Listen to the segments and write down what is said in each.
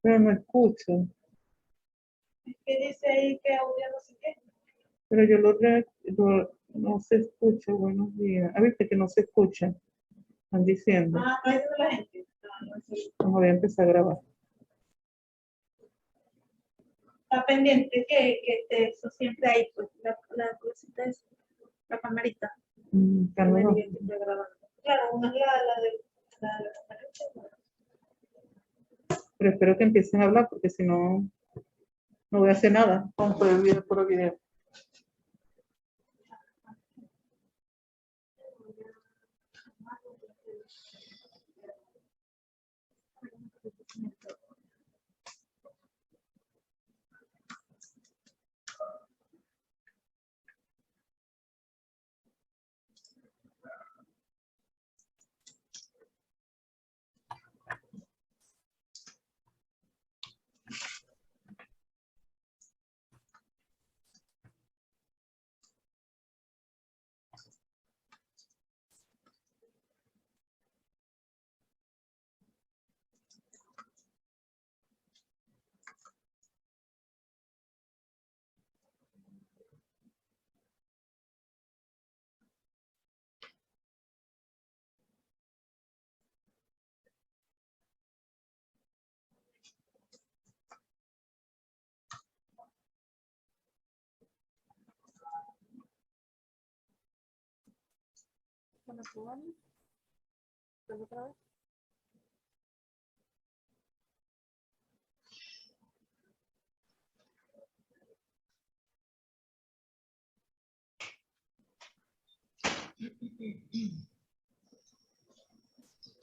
pero no escucho. Es que dice ahí que audio no sé qué. Pero yo no se escucha. Buenos días. Ah, viste que no se escucha. Están diciendo. Ah, no es de la gente. No, no sé. Vamos a empezar a grabar. Está pendiente que esté eso siempre ahí, pues, la cosita es, la camarita. Calma. Que esté grabando. Claro, una es la camarita. Pero espero que empiecen a hablar porque si no, no voy a hacer nada con puro video.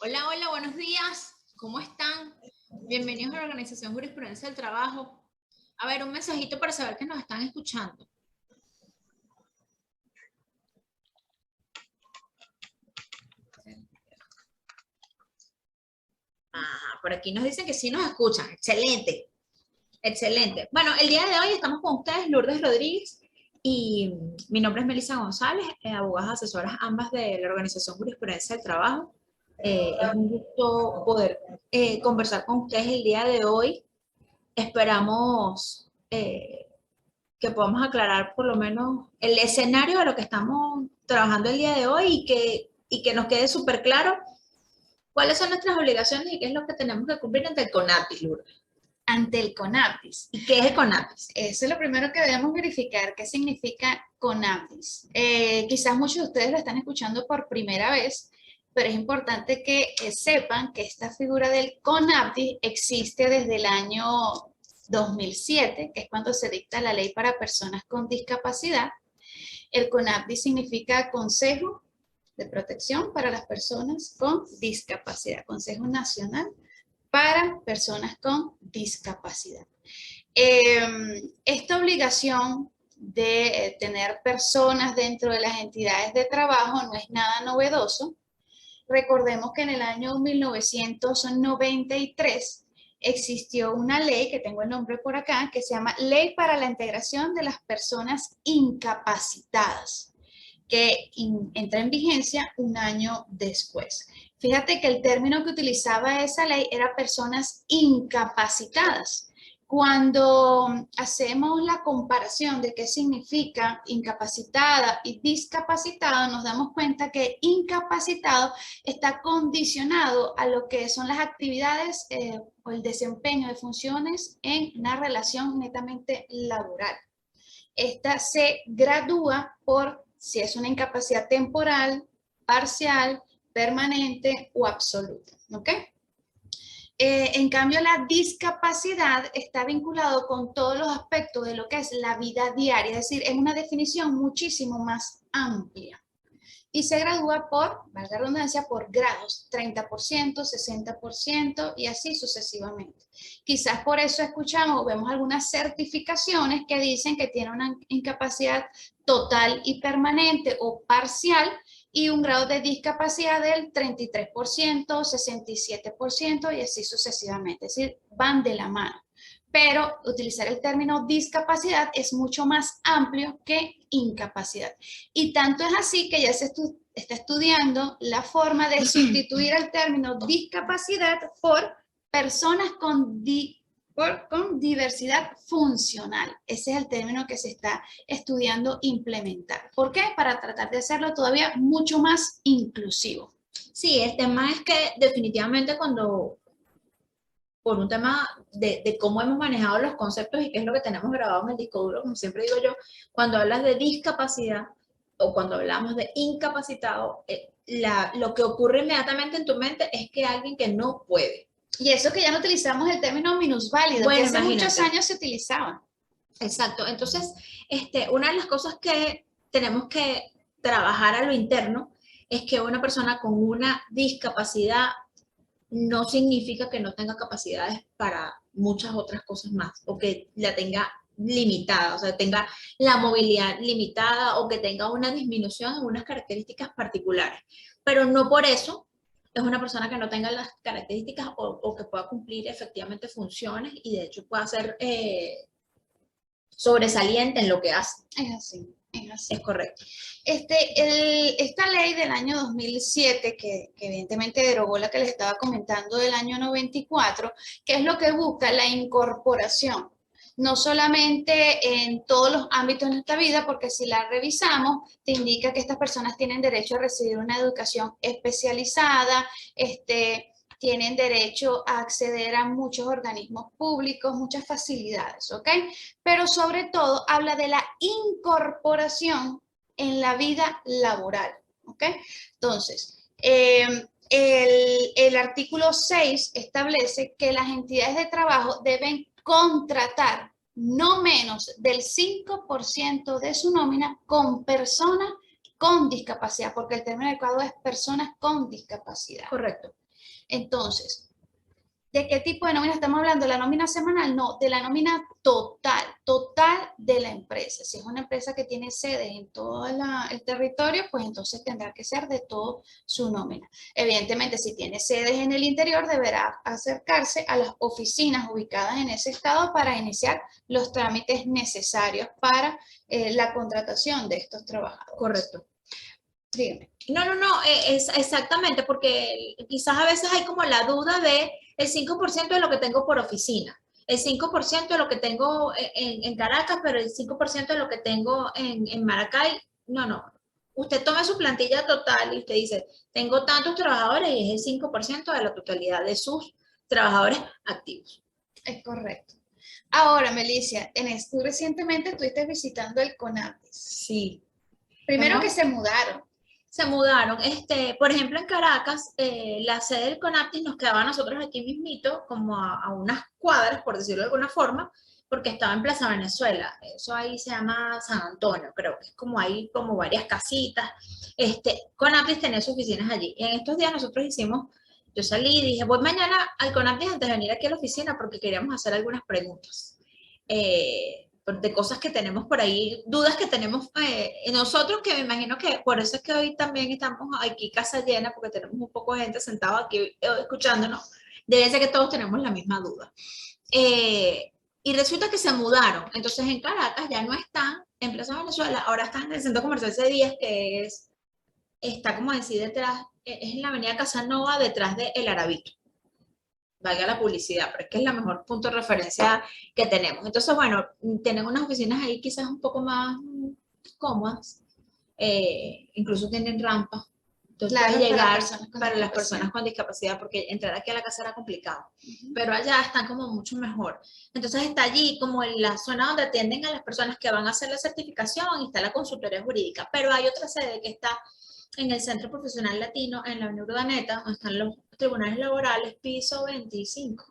Hola, hola, buenos días. ¿Cómo están? Bienvenidos a la Organización Jurisprudencia del Trabajo. A ver, un mensajito para saber que nos están escuchando. Por aquí nos dicen que sí nos escuchan. Excelente. Excelente. Bueno, el día de hoy estamos con ustedes, Lourdes Rodríguez, y mi nombre es Melissa González, abogadas asesoras ambas de la Organización Jurisprudencia del Trabajo. Es un gusto poder conversar con ustedes el día de hoy. Esperamos que podamos aclarar por lo menos el escenario de lo que estamos trabajando el día de hoy y que nos quede súper claro cuáles son nuestras obligaciones y qué es lo que tenemos que cumplir ante el CONAPIS, Lourdes. Ante el CONAPIS. ¿Y qué es el CONAPIS? Eso es lo primero que debemos verificar, qué significa CONAPIS. Quizás muchos de ustedes lo están escuchando por primera vez, pero es importante que sepan que esta figura del CONAPIS existe desde el año 2007, que es cuando se dicta la ley para personas con discapacidad. El CONAPIS significa Consejo de Protección para las Personas con Discapacidad, Consejo Nacional para Personas con Discapacidad. Esta obligación de tener personas dentro de las entidades de trabajo no es nada novedoso. Recordemos que en el año 1993 existió una ley, que tengo el nombre por acá, que se llama Ley para la Integración de las Personas Incapacitadas, que entra en vigencia un año después. Fíjate que el término que utilizaba esa ley era personas incapacitadas. Cuando hacemos la comparación de qué significa incapacitada y discapacitada, nos damos cuenta que incapacitado está condicionado a lo que son las actividades o el desempeño de funciones en una relación netamente laboral. Esta se gradúa por si es una incapacidad temporal, parcial, permanente o absoluta, ¿ok? En cambio, la discapacidad está vinculado con todos los aspectos de lo que es la vida diaria, es decir, es una definición muchísimo más amplia. Y se gradúa por, valga la redundancia, por grados, 30%, 60% y así sucesivamente. Quizás por eso escuchamos o vemos algunas certificaciones que dicen que tiene una incapacidad total y permanente o parcial y un grado de discapacidad del 33%, 67% y así sucesivamente. Es decir, van de la mano. Pero utilizar el término discapacidad es mucho más amplio que incapacidad. Y tanto es así que ya se está estudiando la forma de sustituir el término discapacidad por personas con con diversidad funcional. Ese es el término que se está estudiando implementar. ¿Por qué? Para tratar de hacerlo todavía mucho más inclusivo. Sí, el tema es que definitivamente cuando, por un tema de cómo hemos manejado los conceptos y qué es lo que tenemos grabado en el disco duro, como siempre digo yo, cuando hablas de discapacidad o cuando hablamos de incapacitado, lo que ocurre inmediatamente en tu mente es que alguien que no puede. Y eso que ya no utilizamos el término minusválido, Bueno, que hace muchos imagínate. años se utilizaba. Exacto. Entonces, una de las cosas que tenemos que trabajar a lo interno es que una persona con una discapacidad no significa que no tenga capacidades para muchas otras cosas más o que la tenga limitada, o sea, tenga la movilidad limitada o que tenga una disminución en unas características particulares. Pero no por eso es una persona que no tenga las características o que pueda cumplir efectivamente funciones y de hecho pueda ser sobresaliente en lo que hace. Es así, es así. Es correcto. Esta ley del año 2007, que evidentemente derogó la que les estaba comentando del año 94, que es lo que busca la incorporación, no solamente en todos los ámbitos de nuestra vida, porque si la revisamos, te indica que estas personas tienen derecho a recibir una educación especializada, tienen derecho a acceder a muchos organismos públicos, muchas facilidades, ¿ok? Pero sobre todo habla de la incorporación en la vida laboral, ¿ok? Entonces, el artículo 6 establece que las entidades de trabajo deben contratar no menos del 5% de su nómina con personas con discapacidad, porque el término adecuado es personas con discapacidad. Correcto. Entonces, ¿de qué tipo de nómina estamos hablando? ¿De la nómina semanal? No, de la nómina total de la empresa. Si es una empresa que tiene sedes en todo el territorio, pues entonces tendrá que ser de toda su nómina. Evidentemente, si tiene sedes en el interior, deberá acercarse a las oficinas ubicadas en ese estado para iniciar los trámites necesarios para la contratación de estos trabajadores. Correcto. Dígame. No, es exactamente, porque quizás a veces hay como la duda de el 5% de lo que tengo por oficina, el 5% de lo que tengo en Caracas, pero el 5% de lo que tengo en Maracay. No. Usted toma su plantilla total y usted dice, tengo tantos trabajadores y es el 5% de la totalidad de sus trabajadores activos. Es correcto. Ahora, Melicia, tú recientemente estuviste visitando el CONADIS. Sí. Primero que se mudaron. Se mudaron. Por ejemplo, en Caracas, la sede del CONAPTIS nos quedaba a nosotros aquí mismito, como a unas cuadras, por decirlo de alguna forma, porque estaba en Plaza Venezuela. Eso ahí se llama San Antonio, creo que es como hay como varias casitas. CONAPTIS tenía sus oficinas allí. Y en estos días nosotros yo salí y dije, voy mañana al CONAPTIS antes de venir aquí a la oficina porque queríamos hacer algunas preguntas. De cosas que tenemos por ahí, dudas que tenemos nosotros, que me imagino que por eso es que hoy también estamos aquí casa llena, porque tenemos un poco de gente sentada aquí escuchándonos. Debe ser que todos tenemos la misma duda. Y resulta que se mudaron. Entonces en Caracas ya no están en Plaza Venezuela, ahora están en el Centro Comercial C10, que está como decir detrás, es en la avenida Casanova, detrás de El Arabito. Valga la publicidad, pero es que es la mejor punto de referencia que tenemos. Entonces, bueno, tienen unas oficinas ahí quizás un poco más cómodas, incluso tienen rampas. Entonces, claro, puedes llegar para las personas con discapacidad, porque entrar aquí a la casa era complicado, pero allá están como mucho mejor. Entonces, está allí como en la zona donde atienden a las personas que van a hacer la certificación y está la consultoría jurídica, pero hay otra sede que está en el Centro Profesional Latino, en la Avenida Urdaneta, donde están los tribunales laborales, piso 25.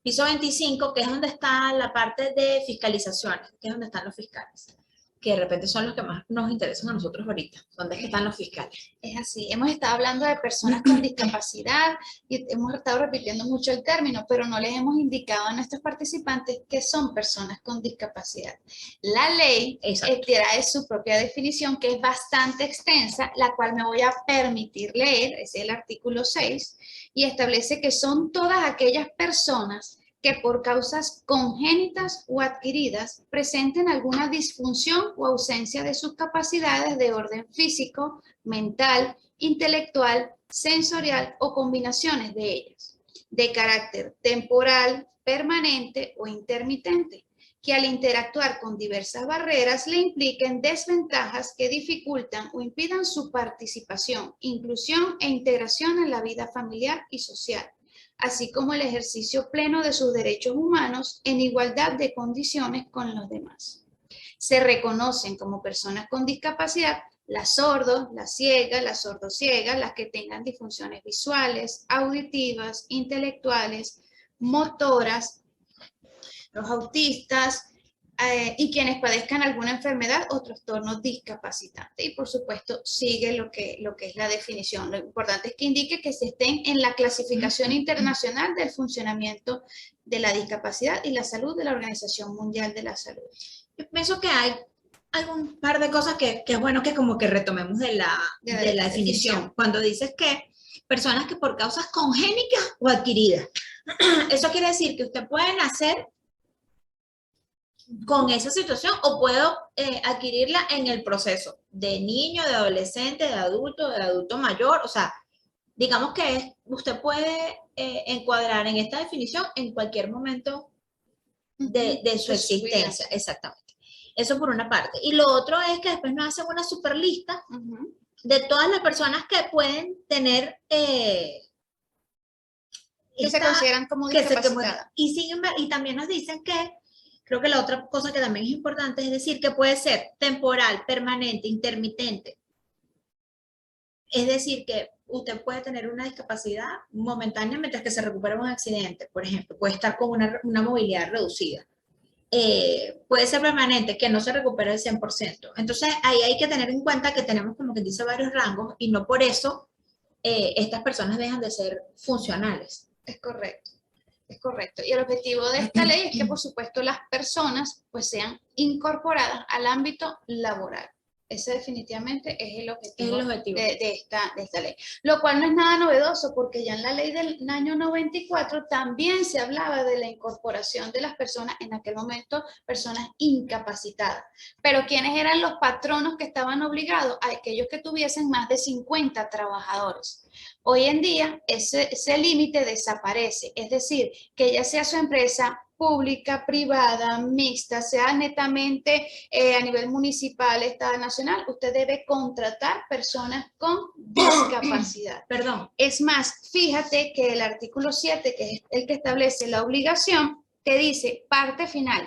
Piso 25, que es donde está la parte de fiscalizaciones, que es donde están los fiscales, que de repente son los que más nos interesan a nosotros ahorita, donde es que están los fiscales. Es así, hemos estado hablando de personas con discapacidad y hemos estado repitiendo mucho el término, pero no les hemos indicado a nuestros participantes que son personas con discapacidad. La ley trae su propia definición, que es bastante extensa, la cual me voy a permitir leer, es el artículo 6, y establece que son todas aquellas personas que por causas congénitas o adquiridas presenten alguna disfunción o ausencia de sus capacidades de orden físico, mental, intelectual, sensorial o combinaciones de ellas. de carácter temporal, permanente o intermitente, que al interactuar con diversas barreras le impliquen desventajas que dificultan o impidan su participación, inclusión e integración en la vida familiar y social, así como el ejercicio pleno de sus derechos humanos en igualdad de condiciones con los demás. Se reconocen como personas con discapacidad las sordos, las ciegas, las sordociegas, las que tengan disfunciones visuales, auditivas, intelectuales, motoras, los autistas y quienes padezcan alguna enfermedad o trastorno discapacitante. Y por supuesto sigue lo que es la definición. Lo importante es que indique que se estén en la clasificación internacional del funcionamiento de la discapacidad y la salud de la Organización Mundial de la Salud. Yo pienso que hay algún par de cosas que es bueno que como que retomemos de la definición. Cuando dices que personas que por causas congénitas o adquiridas, eso quiere decir que usted puede nacer con esa situación o puedo adquirirla en el proceso de niño, de adolescente, de adulto mayor. O sea, digamos que usted puede encuadrar en esta definición en cualquier momento de su existencia. Exactamente. Eso por una parte. Y lo otro es que después nos hacen una super lista de todas las personas que pueden tener que se consideran como discapacitadas. Y también nos dicen que, creo que la otra cosa que también es importante es decir que puede ser temporal, permanente, intermitente. Es decir, que usted puede tener una discapacidad momentánea mientras que se recupera un accidente, por ejemplo. Puede estar con una movilidad reducida. Puede ser permanente, que no se recupere el 100%. Entonces, ahí hay que tener en cuenta que tenemos, como que dice, varios rangos y no por eso estas personas dejan de ser funcionales. Es correcto. Es correcto. Y el objetivo de esta ley es que, por supuesto, las personas pues sean incorporadas al ámbito laboral. Ese definitivamente es el objetivo, de esta ley. Lo cual no es nada novedoso porque ya en la ley del año 94 también se hablaba de la incorporación de las personas, en aquel momento personas incapacitadas. Pero ¿quiénes eran los patronos que estaban obligados? A aquellos que tuviesen más de 50 trabajadores. Hoy en día ese límite desaparece, es decir, que ya sea su empresa pública, privada, mixta, sea netamente a nivel municipal, estatal, nacional, usted debe contratar personas con discapacidad. Perdón. Es más, fíjate que el artículo 7, que es el que establece la obligación, te dice, parte final,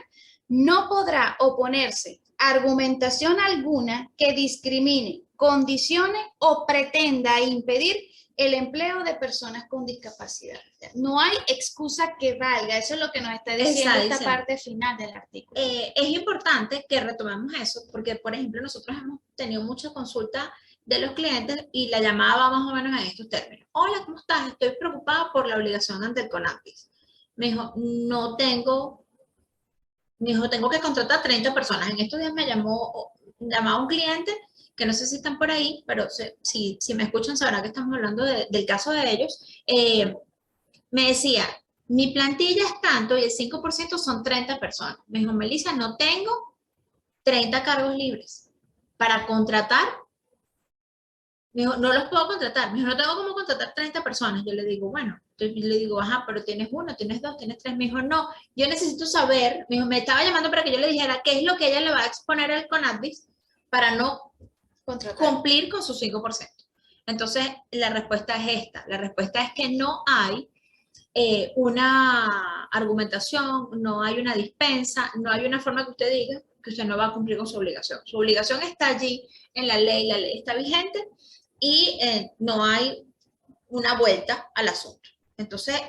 no podrá oponerse argumentación alguna que discrimine, condicione o pretenda impedir el empleo de personas con discapacidad. No hay excusa que valga, eso es lo que nos está diciendo esta parte final del artículo. Es importante que retomemos eso, porque, por ejemplo, nosotros hemos tenido mucha consulta de los clientes y la llamada va más o menos en estos términos. Hola, ¿cómo estás? Estoy preocupada por la obligación ante el CONAPIS. Me dijo, tengo que contratar 30 personas. En estos días me llamaba un cliente que no sé si están por ahí, pero si me escuchan sabrán que estamos hablando del caso de ellos. Me decía, mi plantilla es tanto y el 5% son 30 personas. Me dijo, Melissa, no tengo 30 cargos libres para contratar. Me dijo, no los puedo contratar. Me dijo, no tengo cómo contratar 30 personas. Yo le digo, bueno, ajá, pero tienes uno, tienes dos, tienes tres. Me dijo, no, yo necesito saber. Me dijo, me estaba llamando para que yo le dijera qué es lo que ella le va a exponer al CONADIS para no cumplir con su 5%. Entonces, la respuesta es esta. La respuesta es que no hay una argumentación, no hay una dispensa, no hay una forma que usted diga que usted no va a cumplir con su obligación. Su obligación está allí en la ley está vigente y no hay una vuelta al asunto. Entonces,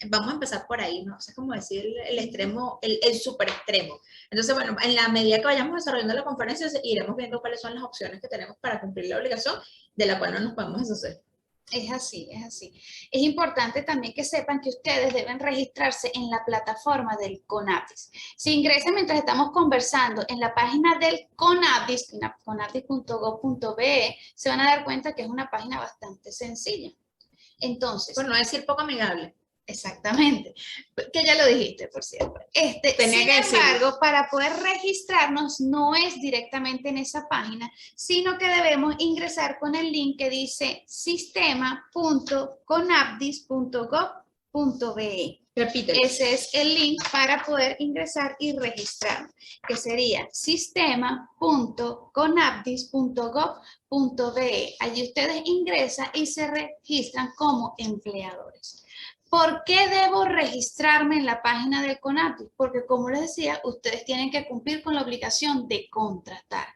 vamos a empezar por ahí, ¿no? O sea, es como decir el extremo, el super extremo. Entonces, bueno, en la medida que vayamos desarrollando la conferencia, iremos viendo cuáles son las opciones que tenemos para cumplir la obligación, de la cual no nos podemos deshacer. Es así, es así. Es importante también que sepan que ustedes deben registrarse en la plataforma del CONADIS. Si ingresan mientras estamos conversando en la página del CONADIS, conadis.gov.be, se van a dar cuenta que es una página bastante sencilla. Entonces, por no decir poco amigable. Exactamente, que ya lo dijiste, por cierto. Sin embargo, para poder registrarnos no es directamente en esa página, sino que debemos ingresar con el link que dice sistema.conapdis.gov.be. conapdis.be. Repítelo. Ese es el link para poder ingresar y registrar, que sería sistema.conapdis.gov.be. Allí ustedes ingresan y se registran como empleadores. ¿Por qué debo registrarme en la página del CONAPDIS? Porque, como les decía, ustedes tienen que cumplir con la obligación de contratar.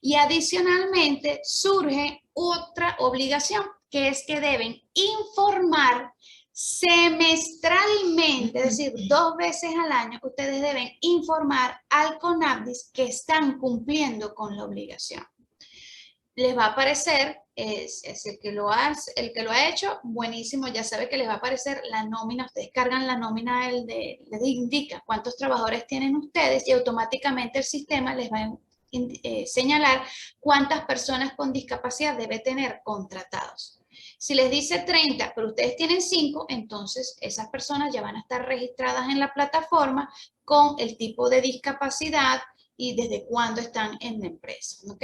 Y adicionalmente surge otra obligación, que es que deben informar semestralmente, es decir, 2 veces al año, ustedes deben informar al CONAPDIS que están cumpliendo con la obligación. Les va a aparecer, es el que lo ha hecho, buenísimo, ya sabe que les va a aparecer la nómina, ustedes cargan la nómina, les indica cuántos trabajadores tienen ustedes y automáticamente el sistema les va a señalar cuántas personas con discapacidad debe tener contratados. Si les dice 30, pero ustedes tienen 5, entonces esas personas ya van a estar registradas en la plataforma con el tipo de discapacidad y desde cuándo están en la empresa, ¿ok?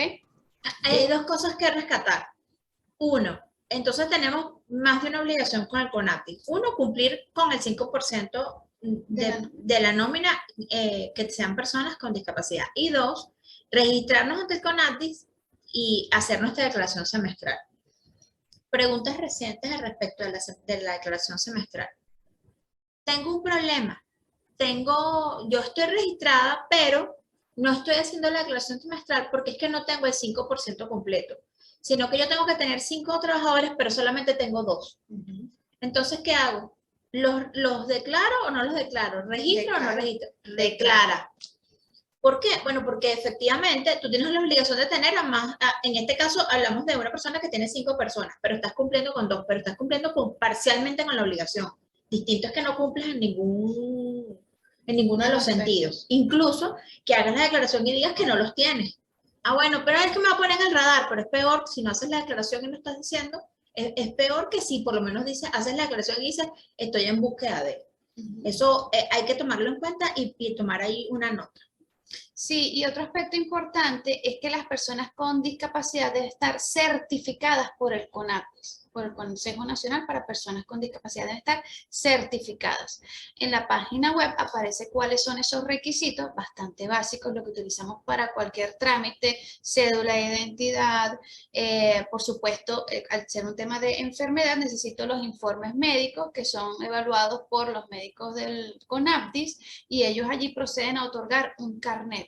Hay 2 cosas que rescatar. 1, entonces tenemos más de una obligación con el CONAPDIS. 1, cumplir con el 5% de la nómina que sean personas con discapacidad. Y 2, registrarnos ante el CONAPDIS y hacer nuestra declaración semestral. Preguntas recientes al respecto de la declaración semestral. Tengo un problema. Yo estoy registrada, pero no estoy haciendo la declaración semestral porque es que no tengo el 5% completo, sino que yo tengo que tener 5 trabajadores, pero solamente tengo 2. Entonces, ¿qué hago? ¿Los declaro o no los declaro? ¿Registro o no registro? Declara. ¿Por qué? Bueno, porque efectivamente tú tienes la obligación de tener en este caso hablamos de una persona que tiene 5 personas, pero estás cumpliendo con 2, pero estás cumpliendo parcialmente con la obligación. Distinto es que no cumples en ninguno de los sentidos. Incluso que hagas la declaración y digas que no los tienes. Ah, bueno, pero es que me va a poner en el radar, pero es peor si no haces la declaración y no estás diciendo, es peor que si por lo menos haces la declaración y dices, estoy en búsqueda de. Eso hay que tomarlo en cuenta y tomar ahí una nota. Sí, y otro aspecto importante es que las personas con discapacidad deben estar certificadas por el CONAPDIS, por el Consejo Nacional para Personas con Discapacidad, deben estar certificadas. En la página web aparece cuáles son esos requisitos, bastante básicos, lo que utilizamos para cualquier trámite, cédula de identidad, por supuesto, al ser un tema de enfermedad, necesito los informes médicos que son evaluados por los médicos del CONAPDIS y ellos allí proceden a otorgar un carnet.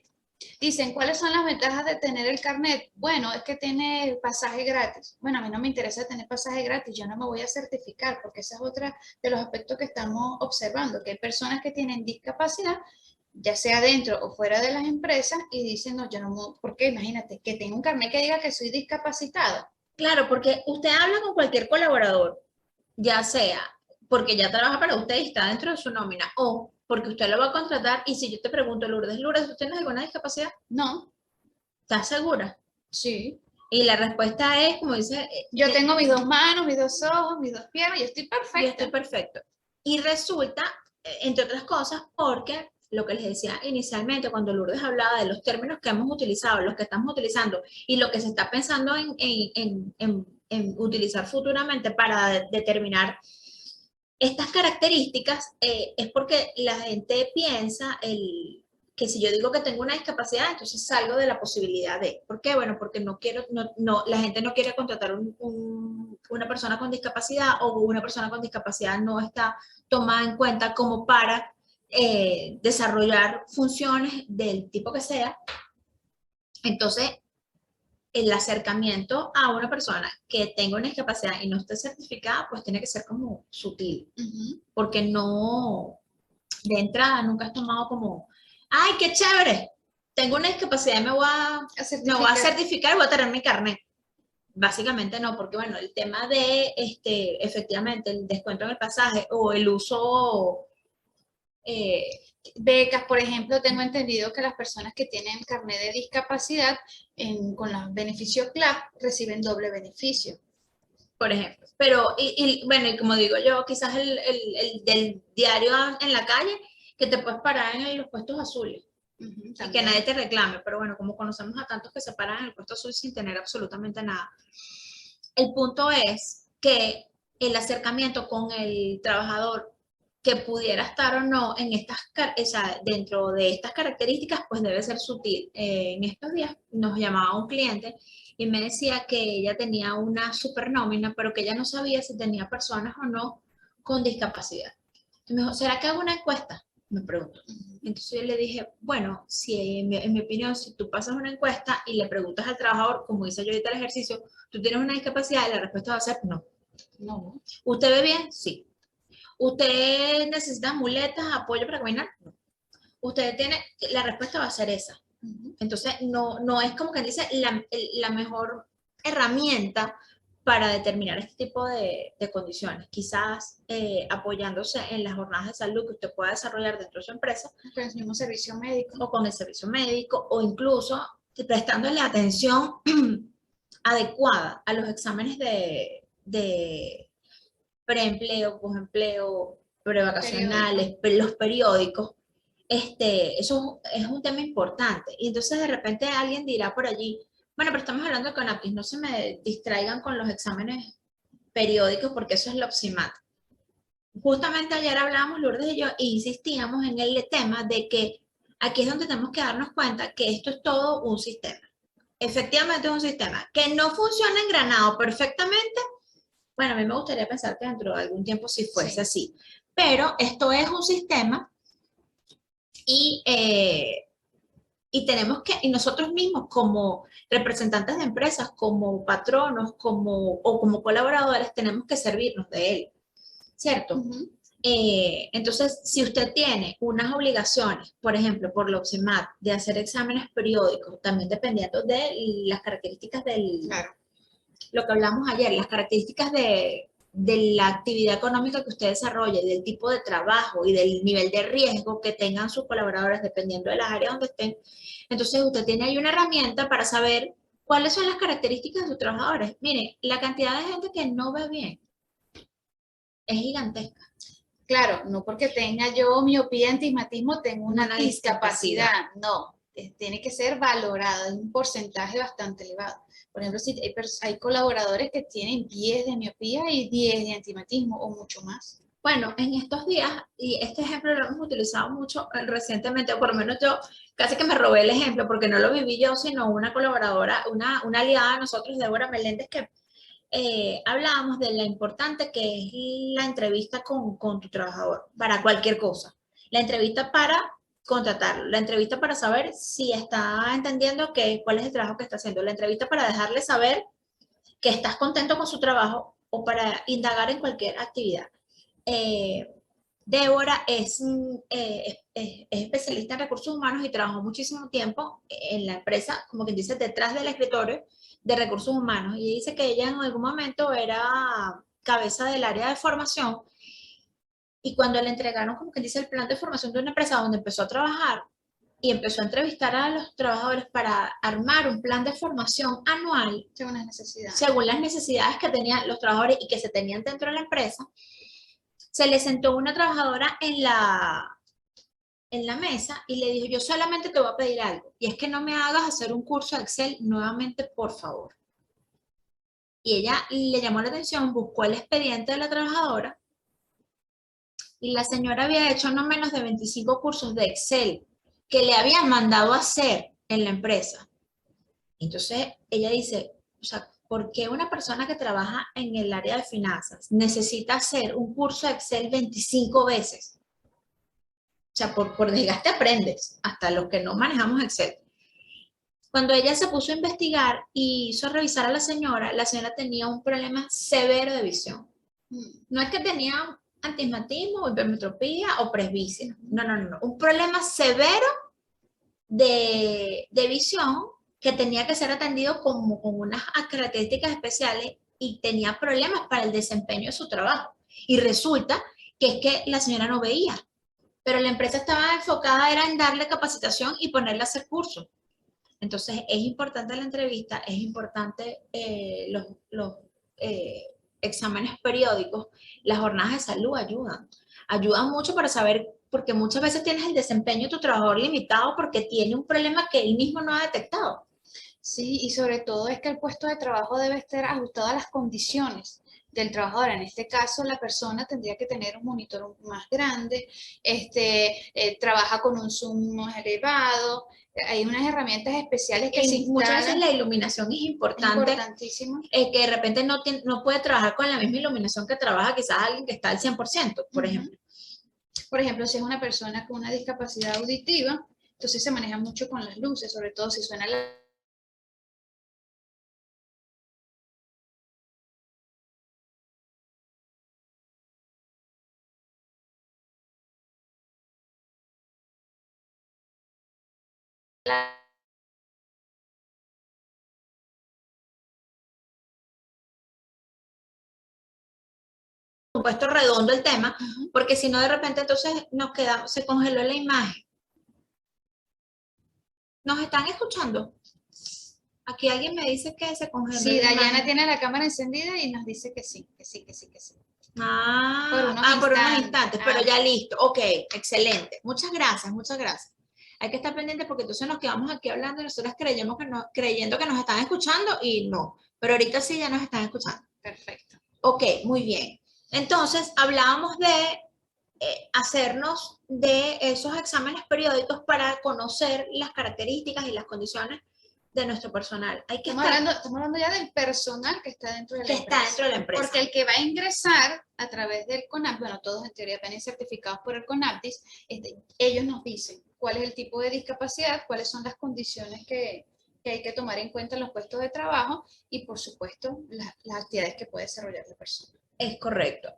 Dicen, ¿cuáles son las ventajas de tener el carnet? Bueno, es que tiene pasaje gratis. Bueno, a mí no me interesa tener pasaje gratis, yo no me voy a certificar, porque ese es otro de los aspectos que estamos observando, que hay personas que tienen discapacidad, ya sea dentro o fuera de las empresas, y dicen, no, yo no, porque imagínate, que tengo un carnet que diga que soy discapacitado. Claro, porque usted habla con cualquier colaborador, ya sea porque ya trabaja para usted y está dentro de su nómina, o porque usted lo va a contratar, y si yo te pregunto, Lourdes, ¿tú tienes alguna discapacidad? No. ¿Estás segura? Sí. Y la respuesta es, como dice... Yo tengo mis 2 manos, mis 2 ojos, mis 2 piernas, yo estoy perfecta. Yo estoy perfecto. Y resulta, entre otras cosas, porque lo que les decía inicialmente, cuando Lourdes hablaba de los términos que hemos utilizado, los que estamos utilizando, y lo que se está pensando en utilizar futuramente para determinar estas características, es porque la gente piensa que si yo digo que tengo una discapacidad, entonces salgo de la posibilidad de. ¿Por qué? Bueno, porque la gente no quiere contratar una persona con discapacidad, o una persona con discapacidad no está tomada en cuenta como para desarrollar funciones del tipo que sea. Entonces, el acercamiento a una persona que tenga una discapacidad y no esté certificada, pues tiene que ser como sutil, porque no, de entrada nunca has tomado como, ¡ay, qué chévere! Tengo una discapacidad y me voy a certificar y voy a tener mi carnet. Básicamente no, porque bueno, el tema de, efectivamente, el descuento en el pasaje o el uso... becas, por ejemplo, tengo entendido que las personas que tienen carnet de discapacidad con los beneficios CLAP reciben doble beneficio. Por ejemplo. Pero, bueno, y como digo yo, quizás el del diario en la calle, que te puedes parar en los puestos azules. Y que nadie te reclame, pero bueno, como conocemos a tantos que se paran en el puesto azul sin tener absolutamente nada. El punto es que el acercamiento con el trabajador que pudiera estar o no en estas, o sea, dentro de estas características, pues debe ser sutil. En estos días nos llamaba un cliente y me decía que ella tenía una super nómina, pero que ella no sabía si tenía personas o no con discapacidad. Y me dijo, ¿será que hago una encuesta? Me preguntó. Entonces yo le dije, bueno, si en mi opinión, si tú pasas una encuesta y le preguntas al trabajador, como hice yo ahorita el ejercicio, ¿tú tienes una discapacidad? Y la respuesta va a ser no. No. ¿Usted ve bien? Sí. ¿Usted necesita muletas, apoyo para caminar? No. Usted tiene, la respuesta va a ser esa. Entonces, no es como que dice la mejor herramienta para determinar este tipo de condiciones. Quizás apoyándose en las jornadas de salud que usted pueda desarrollar dentro de su empresa. Con el mismo servicio médico. O con el servicio médico, o incluso prestándole atención adecuada a los exámenes de preempleo, posempleo, prevacacionales, los periódicos. Eso es un tema importante. Y entonces de repente alguien dirá por allí, bueno, pero estamos hablando de CONAPIS, no se me distraigan con los exámenes periódicos porque eso es la OPSIMAT. Justamente ayer hablábamos, Lourdes y yo, e insistíamos en el tema de que aquí es donde tenemos que darnos cuenta que esto es todo un sistema. Efectivamente es un sistema que no funciona engranado perfectamente. Bueno, a mí me gustaría pensar que dentro de algún tiempo sí fuese así. Pero esto es un sistema y tenemos que, y nosotros mismos como representantes de empresas, como patronos, o como colaboradores, tenemos que servirnos de él, ¿cierto? Entonces, si usted tiene unas obligaciones, por ejemplo, por la OPSIMAT, de hacer exámenes periódicos, también dependiendo de las características del, lo que hablamos ayer, las características de la actividad económica que usted desarrolle, del tipo de trabajo y del nivel de riesgo que tengan sus colaboradores, dependiendo de las áreas donde estén. Entonces, usted tiene ahí una herramienta para saber cuáles son las características de sus trabajadores. Mire, la cantidad de gente que no ve bien es gigantesca. Claro, no porque tenga yo miopía, astigmatismo, tengo una discapacidad. No, tiene que ser valorada en un porcentaje bastante elevado. Por ejemplo, si hay colaboradores que tienen 10 de miopía y 10 de astigmatismo o mucho más. Bueno, en estos días, y este ejemplo lo hemos utilizado mucho recientemente, o por lo menos yo casi que me robé el ejemplo, porque no lo viví yo, sino una colaboradora, una aliada de nosotros, Débora Meléndez, que hablábamos de lo importante que es la entrevista con tu trabajador, para cualquier cosa. La entrevista para contratarlo, la entrevista para saber si está entendiendo cuál es el trabajo que está haciendo, la entrevista para dejarle saber que estás contento con su trabajo o para indagar en cualquier actividad. Débora es especialista en recursos humanos y trabajó muchísimo tiempo en la empresa, como quien dice, detrás del escritorio de recursos humanos. Y dice que ella en algún momento era cabeza del área de formación y cuando le entregaron, como quien dice, el plan de formación de una empresa donde empezó a trabajar y empezó a entrevistar a los trabajadores para armar un plan de formación anual según las necesidades que tenían los trabajadores y que se tenían dentro de la empresa, se le sentó una trabajadora en la mesa y le dijo, yo solamente te voy a pedir algo, y es que no me hagas hacer un curso de Excel nuevamente, por favor. Y ella le llamó la atención, buscó el expediente de la trabajadora, y la señora había hecho no menos de 25 cursos de Excel que le habían mandado a hacer en la empresa. Entonces ella dice, o sea, ¿por qué una persona que trabaja en el área de finanzas necesita hacer un curso de Excel 25 veces? O sea, por desgaste aprendes, hasta los que no manejamos Excel. Cuando ella se puso a investigar y hizo revisar a la señora tenía un problema severo de visión. No es que tenía astigmatismo, hipermetropía o presbicia. No. Un problema severo de visión que tenía que ser atendido con unas características especiales y tenía problemas para el desempeño de su trabajo. Y resulta que es que la señora no veía, pero la empresa estaba enfocada era en darle capacitación y ponerle a hacer cursos. Entonces es importante la entrevista, es importante los exámenes periódicos, las jornadas de salud ayudan mucho para saber, porque muchas veces tienes el desempeño de tu trabajador limitado porque tiene un problema que él mismo no ha detectado. Sí, y sobre todo es que el puesto de trabajo debe estar ajustado a las condiciones del trabajador. En este caso, la persona tendría que tener un monitor más grande, trabaja con un zoom más elevado, hay unas herramientas especiales que se Muchas veces instalan. la iluminación es importante, Importantísimo. que de repente no puede trabajar con la misma iluminación que trabaja quizás alguien que está al 100%, por Ujú. ejemplo. Por ejemplo, si es una persona con una discapacidad auditiva, entonces se maneja mucho con las luces, sobre todo si suena la... Un puesto redondo el tema, Ujú. porque si no de repente entonces nos quedamos, se congeló la imagen. ¿Nos están escuchando? Aquí alguien me dice que se congeló Sí, la Dayana imagen. tiene la cámara encendida y nos dice que sí, que sí, que sí, que sí. Por unos instantes, pero Ah, ya listo. Ok, excelente. Muchas gracias, muchas gracias. Hay que estar pendiente porque entonces nos quedamos aquí hablando y nosotros creyendo que nos están escuchando y no. Pero ahorita sí ya nos están escuchando. perfecto. Ok, muy bien. Entonces, hablábamos de hacernos de esos exámenes periódicos para conocer las características y las condiciones de nuestro personal. Hay que Estamos hablando ya del personal que está dentro de la que está empresa. dentro de la empresa. Porque el que va a ingresar a través del CONAPDIS, bueno, todos en teoría vienen certificados por el CONAPDIS, ellos nos dicen cuál es el tipo de discapacidad, cuáles son las condiciones que hay que tomar en cuenta en los puestos de trabajo y, por supuesto, las actividades que puede desarrollar la persona. Es correcto.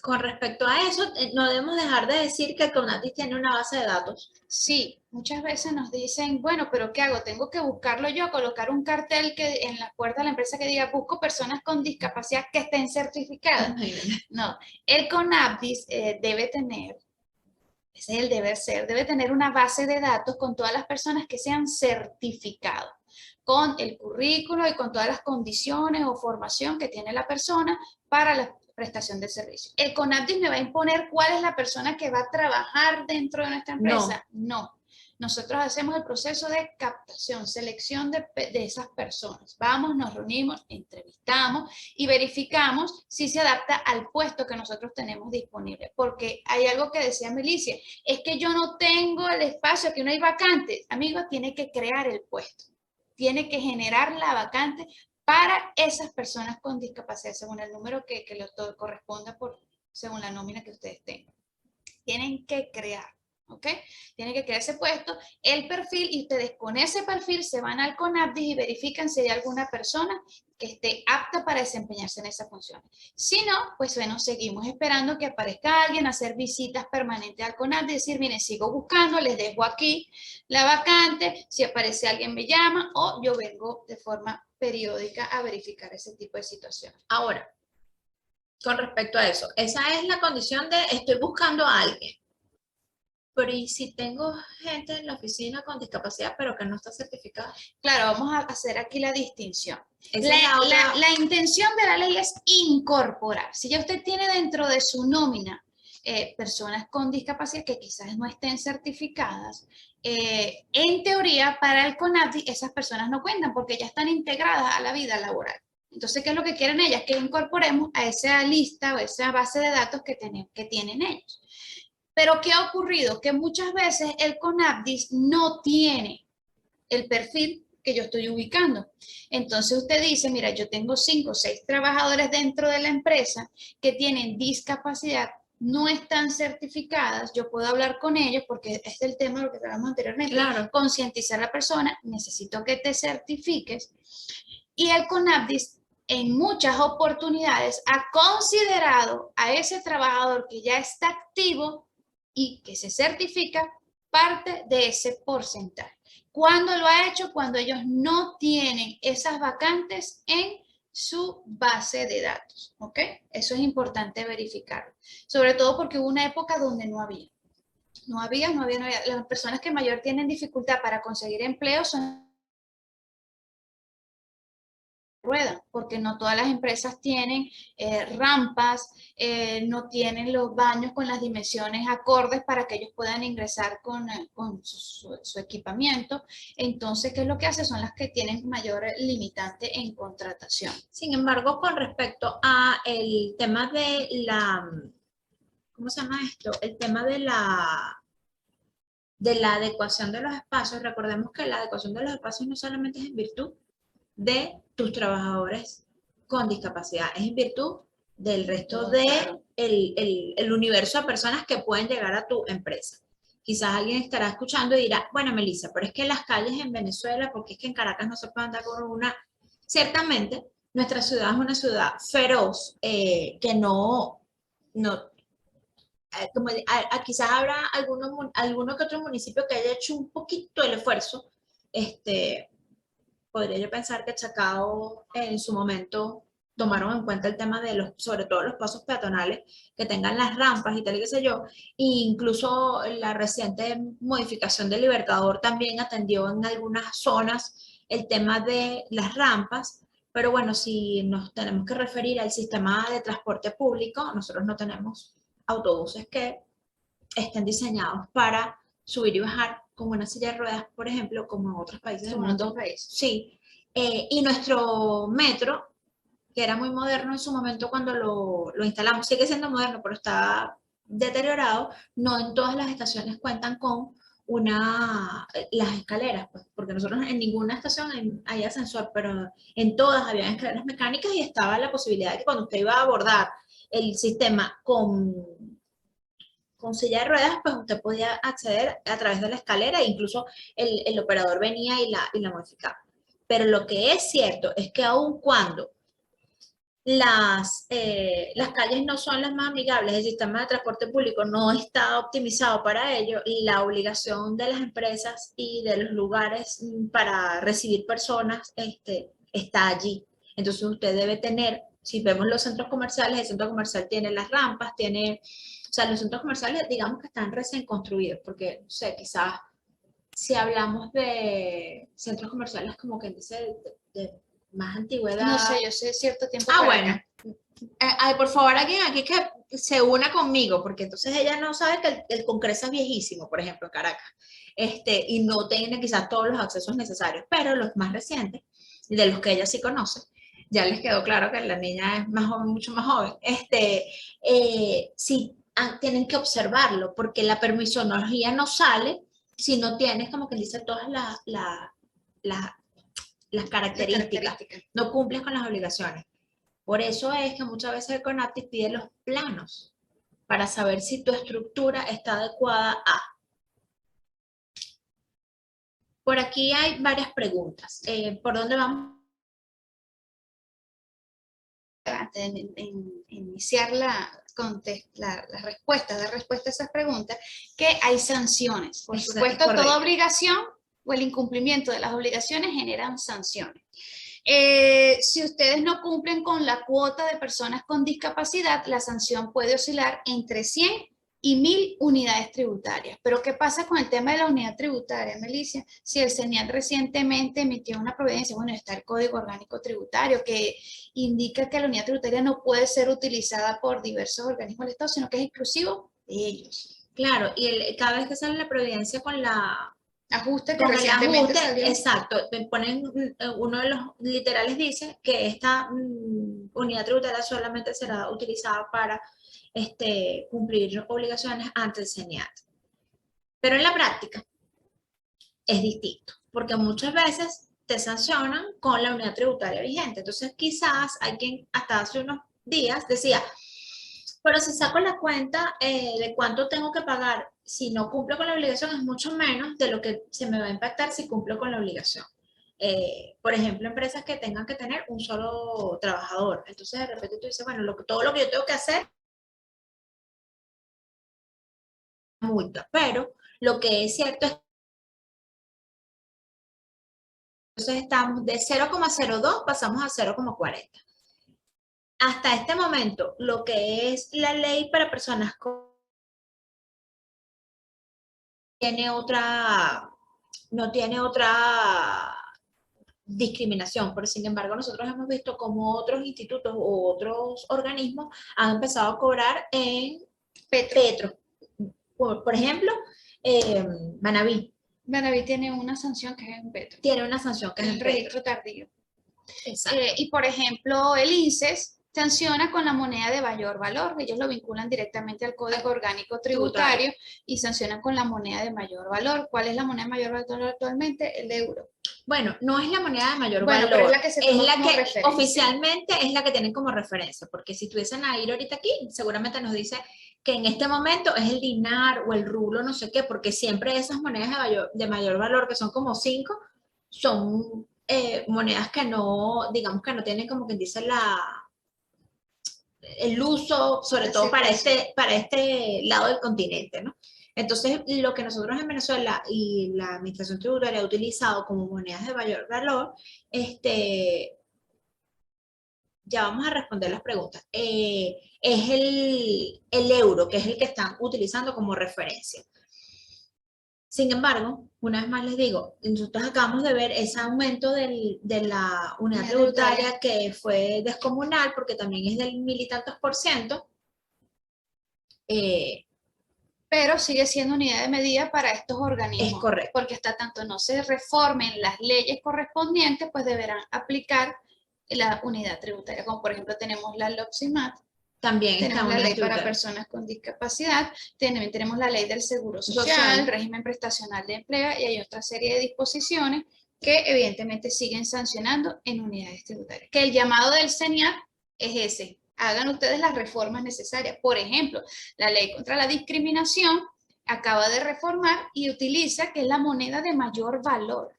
Con respecto a eso, no debemos dejar de decir que el CONADIS tiene una base de datos. Sí, muchas veces nos dicen, bueno, pero ¿qué hago? Tengo que buscarlo yo, colocar un cartel que en la puerta de la empresa que diga, busco personas con discapacidad que estén certificadas. No, el CONAPDIS debe tener, ese es el deber ser, debe tener una base de datos con todas las personas que sean certificadas, con el currículo y con todas las condiciones o formación que tiene la persona para la prestación de servicio. ¿El CONAPDIS me va a imponer cuál es la persona que va a trabajar dentro de nuestra empresa? No. Nosotros hacemos el proceso de captación, selección de esas personas. Vamos, nos reunimos, entrevistamos y verificamos si se adapta al puesto que nosotros tenemos disponible. Porque hay algo que decía Melicia, es que yo no tengo el espacio, que no hay vacantes. Amigo, tiene que crear el puesto. Tiene que generar la vacante para esas personas con discapacidad, según el número que le corresponda según la nómina que ustedes tengan. Tienen que crear, ¿ok? Tienen que crear ese puesto, el perfil, y ustedes con ese perfil se van al CONAPDIS y verifican si hay alguna persona que esté apta para desempeñarse en esa función. Si no, pues bueno, seguimos esperando que aparezca alguien, hacer visitas permanentes al CONAPDIS, decir, miren, sigo buscando, les dejo aquí la vacante, si aparece alguien me llama o yo vengo de forma periódica a verificar ese tipo de situaciones. Ahora, con respecto a eso, esa es la condición de estoy buscando a alguien. Pero ¿y si tengo gente en la oficina con discapacidad pero que no está certificada? Claro, vamos a hacer aquí la distinción. Esa es la otra. La intención de la ley es incorporar. Si ya usted tiene dentro de su nómina personas con discapacidad que quizás no estén certificadas, en teoría para el CONAPDIS esas personas no cuentan porque ya están integradas a la vida laboral. Entonces, ¿qué es lo que quieren ellas? Que incorporemos a esa lista o esa base de datos que tienen ellos. Pero ¿qué ha ocurrido? Que muchas veces el CONAPDIS no tiene el perfil que yo estoy ubicando. Entonces usted dice, mira, yo tengo 5 o 6 trabajadores dentro de la empresa que tienen discapacidad, no están certificadas, yo puedo hablar con ellos porque es el tema de lo que hablamos anteriormente, Claro. concientizar a la persona, necesito que te certifiques. Y el CONAPDIS en muchas oportunidades ha considerado a ese trabajador que ya está activo y que se certifica parte de ese porcentaje. ¿Cuándo lo ha hecho? Cuando ellos no tienen esas vacantes en su base de datos, ¿ok? Eso es importante verificarlo. Sobre todo porque hubo una época donde no había. No había. Las personas que mayor tienen dificultad para conseguir empleo son ruedan, porque no todas las empresas tienen rampas, no tienen los baños con las dimensiones acordes para que ellos puedan ingresar con su equipamiento. Entonces, ¿qué es lo que hace? Son las que tienen mayor limitante en contratación. Sin embargo, con respecto a el tema de ¿cómo se llama esto? El tema de la adecuación de los espacios, recordemos que la adecuación de los espacios no solamente es en virtud de tus trabajadores con discapacidad, es en virtud del resto de el universo de personas que pueden llegar a tu empresa. Quizás alguien estará escuchando y dirá, bueno, Melissa, pero es que las calles en Venezuela, porque es que en Caracas no se puede andar con una. Ciertamente, nuestra ciudad es una ciudad feroz, que quizás habrá alguno que otro municipio que haya hecho un poquito el esfuerzo. Podría yo pensar que Chacao en su momento tomaron en cuenta el tema de sobre todo los pasos peatonales, que tengan las rampas y tal y qué sé yo, e incluso la reciente modificación del Libertador también atendió en algunas zonas el tema de las rampas, pero bueno, si nos tenemos que referir al sistema de transporte público, nosotros no tenemos autobuses que estén diseñados para subir y bajar con una silla de ruedas, por ejemplo, como en otros países del mundo. Sí. Y nuestro metro, que era muy moderno en su momento cuando lo instalamos, sigue siendo moderno, pero está deteriorado, no en todas las estaciones cuentan con las escaleras, pues, porque nosotros en ninguna estación hay ascensor, pero en todas había escaleras mecánicas y estaba la posibilidad de que cuando usted iba a abordar el sistema con silla de ruedas, pues usted podía acceder a través de la escalera e incluso el operador venía y la modificaba. Pero lo que es cierto es que aun cuando las calles no son las más amigables, el sistema de transporte público no está optimizado para ello, y la obligación de las empresas y de los lugares para recibir personas está allí. Entonces usted debe tener, si vemos los centros comerciales, el centro comercial tiene las rampas, o sea, los centros comerciales digamos que están recién construidos, porque, no sé, quizás si hablamos de centros comerciales como que dice de más antigüedad. No sé, yo sé cierto tiempo. Bueno. Por favor, alguien aquí que se una conmigo, porque entonces ella no sabe que el Concreso es viejísimo, por ejemplo, en Caracas, y no tiene quizás todos los accesos necesarios, pero los más recientes, de los que ella sí conoce, ya les quedó claro que la niña es más joven, mucho más joven, sí tienen que observarlo, porque la permisología no sale si no tienes, como que dice, todas las características, no cumples con las obligaciones. Por eso es que muchas veces el CONAPTIS pide los planos para saber si tu estructura está adecuada a. Por aquí hay varias preguntas. ¿Por dónde vamos? Antes de iniciar las respuestas, dar respuesta a esas preguntas, que hay sanciones. Por supuesto, toda obligación o el incumplimiento de las obligaciones generan sanciones. Si ustedes no cumplen con la cuota de personas con discapacidad, la sanción puede oscilar entre 100 y 1000 unidades tributarias. Pero ¿qué pasa con el tema de la unidad tributaria, Melissa? Si el CENIAT recientemente emitió una providencia, bueno, está el Código Orgánico Tributario, que indica que la unidad tributaria no puede ser utilizada por diversos organismos del Estado, sino que es exclusivo de ellos. Claro, y cada vez que sale la providencia con la ajuste que recientemente salió. Exacto, uno de los literales dice que esta unidad tributaria solamente será utilizada para cumplir obligaciones ante el CENIAT. Pero en la práctica es distinto, porque muchas veces te sancionan con la unidad tributaria vigente. Entonces quizás hay quien hasta hace unos días decía, pero si saco la cuenta de cuánto tengo que pagar si no cumplo con la obligación, es mucho menos de lo que se me va a impactar si cumplo con la obligación. Por ejemplo, empresas que tengan que tener un solo trabajador. Entonces, de repente tú dices, bueno, todo lo que yo tengo que hacer es multa. Pero lo que es cierto es que entonces estamos de 0,02 pasamos a 0,40. Hasta este momento, lo que es la ley para personas con no tiene otra discriminación, pero sin embargo nosotros hemos visto como otros institutos u otros organismos han empezado a cobrar en Petro. Por ejemplo, Manaví Manaví tiene una sanción que es en Petro, tiene una sanción que es el en Petro. registro tardío. Exacto. Y por ejemplo, el INSES sanciona con la moneda de mayor valor. Ellos lo vinculan directamente al Código Orgánico Tributario y sancionan con la moneda de mayor valor. ¿Cuál es la moneda de mayor valor actualmente? El euro. Bueno, no es la moneda de mayor Bueno, valor, pero es la que se toma como que referencia. oficialmente es la que tienen como referencia, porque si tuviesen a ir ahorita aquí, seguramente nos dice que en este momento es el dinar o el rublo, no sé qué, porque siempre esas monedas de mayor valor, que son como 5, son monedas que no, digamos que no tienen como quien dice el uso, sobre La todo para circulación. para este lado del continente, ¿no? Entonces, lo que nosotros en Venezuela y la Administración Tributaria ha utilizado como monedas de mayor valor, ya vamos a responder las preguntas, es el euro, que es el que están utilizando como referencia. Sin embargo, una vez más les digo, nosotros acabamos de ver ese aumento de la unidad tributaria que fue descomunal, porque también es del 1000 y tantos %. Pero sigue siendo unidad de medida para estos organismos. Es correcto. Porque hasta tanto no se reformen las leyes correspondientes, pues deberán aplicar la unidad tributaria, como por ejemplo tenemos la LOPSIMAT, También tenemos está la ley tributaria para personas con discapacidad, también tenemos la ley del seguro social, régimen prestacional de empleo, y hay otra serie de disposiciones que evidentemente siguen sancionando en unidades tributarias. Que el llamado del CENIAT es ese: hagan ustedes las reformas necesarias. Por ejemplo, la ley contra la discriminación acaba de reformar y utiliza que es la moneda de mayor valor.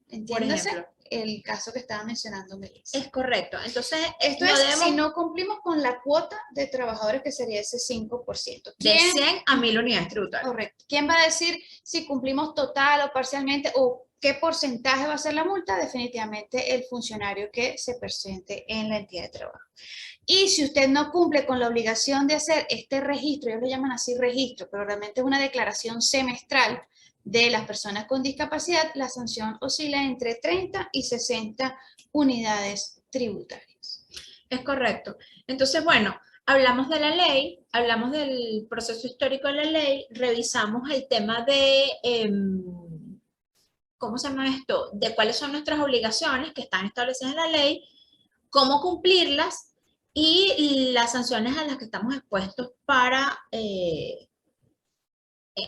¿Entiéndase? El caso que estaba mencionando Melissa. Es correcto. Entonces, esto es si no cumplimos con la cuota de trabajadores, que sería ese 5%. De 100 a 1000 unidades tributarias. Correcto. ¿Quién va a decir si cumplimos total o parcialmente, o qué porcentaje va a ser la multa? Definitivamente el funcionario que se presente en la entidad de trabajo. Y si usted no cumple con la obligación de hacer este registro, ellos lo llaman así registro, pero realmente es una declaración semestral de las personas con discapacidad, la sanción oscila entre 30 y 60 unidades tributarias. Es correcto. Entonces, bueno, hablamos de la ley, hablamos del proceso histórico de la ley, revisamos el tema de, ¿cómo se llama esto? De cuáles son nuestras obligaciones que están establecidas en la ley, cómo cumplirlas y las sanciones a las que estamos expuestos para...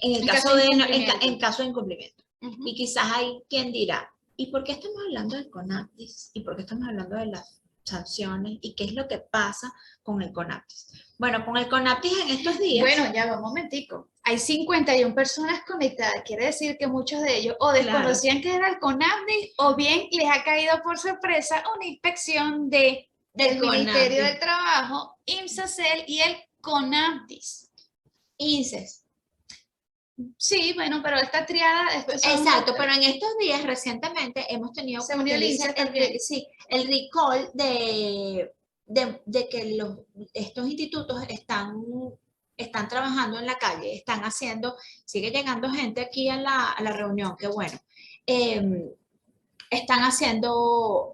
en caso de incumplimiento. Y quizás hay quien dirá, ¿y por qué estamos hablando del CONAPTIS? ¿Y por qué estamos hablando de las sanciones? ¿Y qué es lo que pasa con el CONAPTIS? Bueno, con el CONAPTIS en estos días... Bueno, ya va un momentico. Hay 51 personas conectadas. Quiere decir que muchos de ellos o desconocían que era el CONAPTIS, o bien les ha caído por sorpresa una inspección del Ministerio del Trabajo, IMSACEL y el CONAPTIS. INSES. Sí, bueno, pero esta triada... Exacto, pero en estos días recientemente hemos tenido el recall de que estos institutos están trabajando en la calle, están haciendo, sigue llegando gente aquí a la reunión, que bueno, están haciendo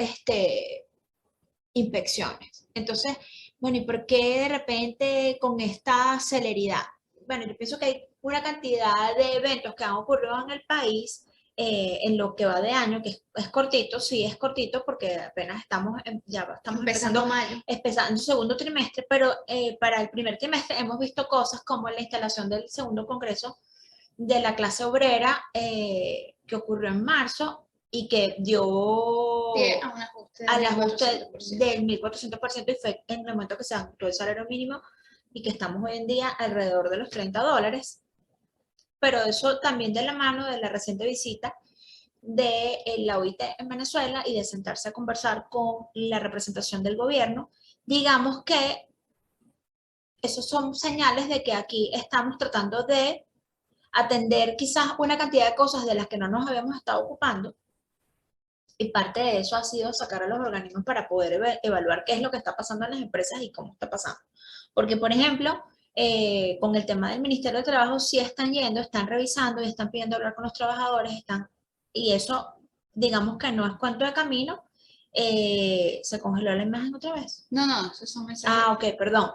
inspecciones. Entonces, bueno, ¿y por qué de repente con esta celeridad? Bueno, yo pienso que hay una cantidad de eventos que han ocurrido en el país en lo que va de año, que es cortito, sí es cortito porque apenas estamos empezando mayo. Empezando el segundo trimestre, pero para el primer trimestre hemos visto cosas como la instalación del segundo congreso de la clase obrera que ocurrió en marzo y que dio al ajuste del 1400%, y fue en el momento que se ajustó el salario mínimo y que estamos hoy en día alrededor de los $30, pero eso también de la mano de la reciente visita de la OIT en Venezuela y de sentarse a conversar con la representación del gobierno. Digamos que esos son señales de que aquí estamos tratando de atender quizás una cantidad de cosas de las que no nos habíamos estado ocupando, y parte de eso ha sido sacar a los organismos para poder evaluar qué es lo que está pasando en las empresas y cómo está pasando. Porque, por ejemplo, con el tema del Ministerio de Trabajo, sí están yendo, están revisando y están pidiendo hablar con los trabajadores, y eso digamos que no es cuánto de camino, se congeló la imagen otra vez. No, esos son mensajes. Ah, ok, perdón.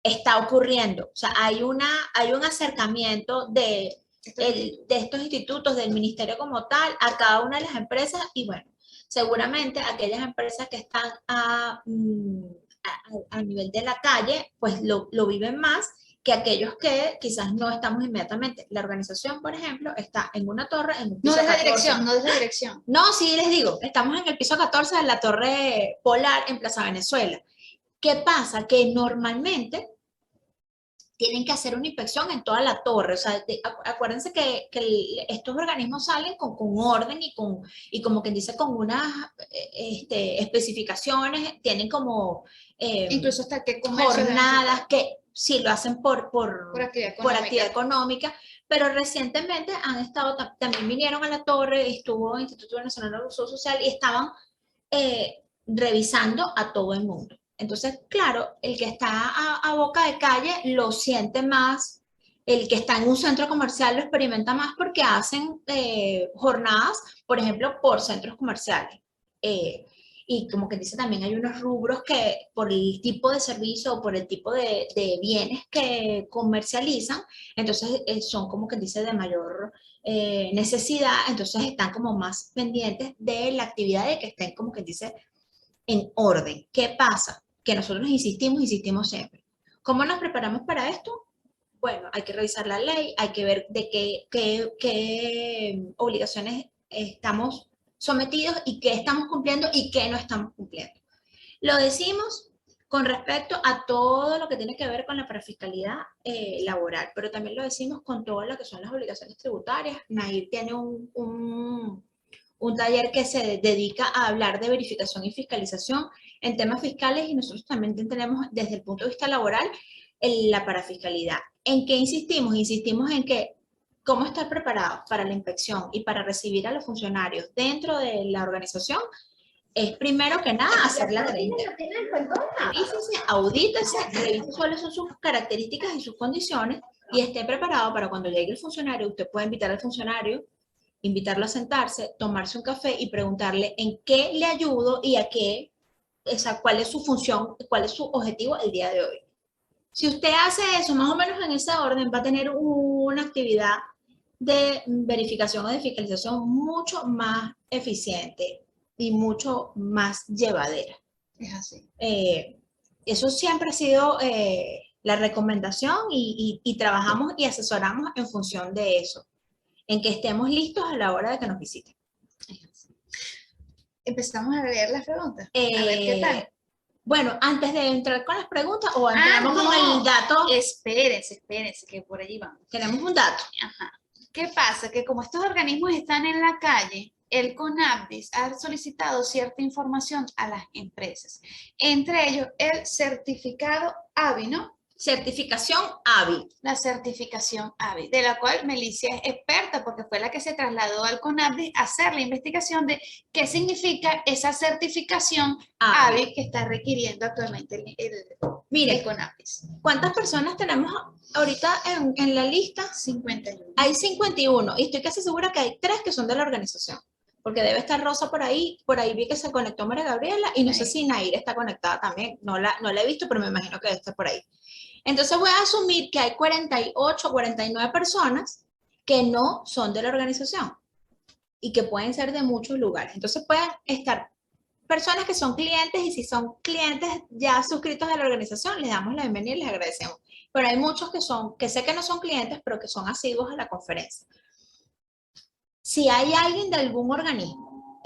Está ocurriendo, o sea, hay un acercamiento de estos institutos, del ministerio como tal, a cada una de las empresas y bueno, seguramente aquellas empresas que están a nivel de la calle, pues lo viven más que aquellos que quizás no estamos inmediatamente. La organización, por ejemplo, está en una torre, en un No piso des la 14. dirección, no des la dirección. No, sí, les digo, estamos en el piso 14 de la Torre Polar en Plaza Venezuela. ¿Qué pasa? Que normalmente tienen que hacer una inspección en toda la torre. O sea, acuérdense que estos organismos salen con orden y como quien dice, con unas especificaciones, tienen como Incluso hasta qué comercio jornadas que sí lo hacen por actividad actividad económica, pero recientemente han estado, también vinieron a la torre, estuvo el Instituto Venezolano de Uso Social y estaban revisando a todo el mundo. Entonces, claro, el que está a boca de calle lo siente más, el que está en un centro comercial lo experimenta más porque hacen jornadas, por ejemplo, por centros comerciales. Y como que dice, también hay unos rubros que por el tipo de servicio o por el tipo de bienes que comercializan, entonces son como que dice de mayor necesidad, entonces están como más pendientes de la actividad de que estén como que dice en orden. ¿Qué pasa? Que nosotros insistimos siempre. ¿Cómo nos preparamos para esto? Bueno, hay que revisar la ley, hay que ver de qué obligaciones estamos sometidos y qué estamos cumpliendo y qué no estamos cumpliendo. Lo decimos con respecto a todo lo que tiene que ver con la parafiscalidad laboral, pero también lo decimos con todo lo que son las obligaciones tributarias. Nair tiene un taller que se dedica a hablar de verificación y fiscalización en temas fiscales y nosotros también tenemos desde el punto de vista laboral la parafiscalidad. ¿En qué insistimos? Insistimos en que cómo estar preparados para la inspección y para recibir a los funcionarios dentro de la organización es primero que nada hacer la tarea interna. Revísese, audítese, revise cuáles son sus características y sus condiciones y esté preparado para cuando llegue el funcionario, usted puede invitar al funcionario, invitarlo a sentarse, tomarse un café y preguntarle en qué le ayudo y a qué, cuál es su función, cuál es su objetivo el día de hoy. Si usted hace eso más o menos en ese orden, va a tener una actividad de verificación o de fiscalización mucho más eficiente y mucho más llevadera. Es así. Eso siempre ha sido la recomendación y trabajamos y asesoramos en función de eso, en que estemos listos a la hora de que nos visiten. Empezamos a leer las preguntas. A ver qué tal. Bueno, antes de entrar con las preguntas, o entramos con el dato. Espérense, que por allí vamos. Tenemos un dato. Ajá. ¿Qué pasa? Que como estos organismos están en la calle, el CONAPDIS ha solicitado cierta información a las empresas. Entre ellos, el certificado ABI, ¿no? Certificación ABI. La certificación ABI, de la cual Melicia es experta porque fue la que se trasladó al CONAPDIS a hacer la investigación de qué significa esa certificación ABI que está requiriendo actualmente el CONAPDIS. ¿Cuántas personas tenemos ahorita en la lista? 51. Hay 51 y estoy casi segura que hay 3 que son de la organización. Porque debe estar Rosa por ahí vi que se conectó María Gabriela y no sé si Nair está conectada también, no la he visto, pero me imagino que debe estar por ahí. Entonces voy a asumir que hay 48, 49 personas que no son de la organización y que pueden ser de muchos lugares. Entonces pueden estar personas que son clientes y si son clientes ya suscritos a la organización, les damos la bienvenida y les agradecemos. Pero hay muchos que sé que no son clientes, pero que son asiduos a la conferencia. Si hay alguien de algún organismo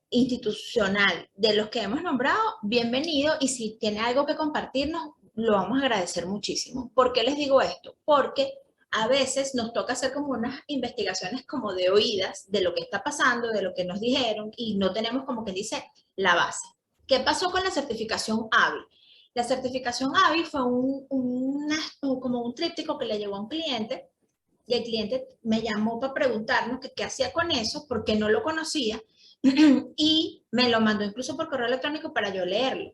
institucional de los que hemos nombrado, bienvenido y si tiene algo que compartirnos, lo vamos a agradecer muchísimo. ¿Por qué les digo esto? Porque a veces nos toca hacer como unas investigaciones como de oídas de lo que está pasando, de lo que nos dijeron y no tenemos como que dice la base. ¿Qué pasó con la certificación ABI? La certificación ABI fue como un tríptico que le llegó a un cliente y el cliente me llamó para preguntarnos qué hacía con eso porque no lo conocía y me lo mandó incluso por correo electrónico para yo leerlo.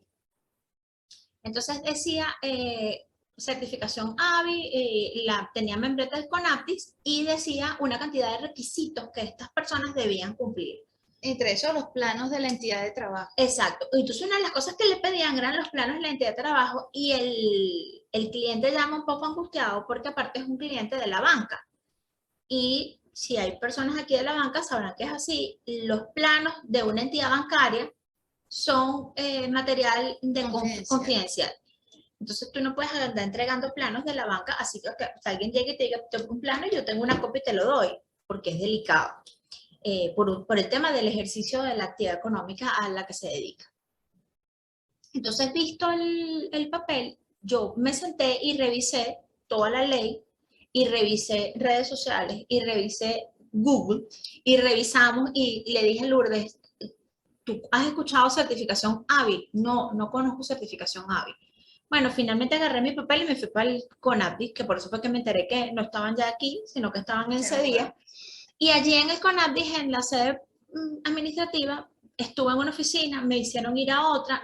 Entonces decía, certificación ABI, tenía membrete del CONAPTIS y decía una cantidad de requisitos que estas personas debían cumplir. Entre esos, los planos de la entidad de trabajo. Exacto. Entonces, una de las cosas que le pedían eran los planos de la entidad de trabajo y el cliente llama un poco angustiado porque aparte es un cliente de la banca. Y si hay personas aquí de la banca, sabrán que es así. Los planos de una entidad bancaria son material de confidencial. Entonces, tú no puedes andar entregando planos de la banca, así que si alguien llega y te diga, tengo un plano, yo tengo una copia y te lo doy, porque es delicado. Por el tema del ejercicio de la actividad económica a la que se dedica. Entonces, visto el papel, yo me senté y revisé toda la ley, y revisé redes sociales, y revisé Google, y revisamos, y le dije a Lourdes, ¿tú has escuchado certificación ABI? No, no conozco certificación ABI. Bueno, finalmente agarré mi papel y me fui para el CONAPTIS, que por eso fue que me enteré que no estaban ya aquí, sino que estaban en ese día. Y allí en el CONAPTIS, en la sede administrativa, estuve en una oficina, me hicieron ir a otra,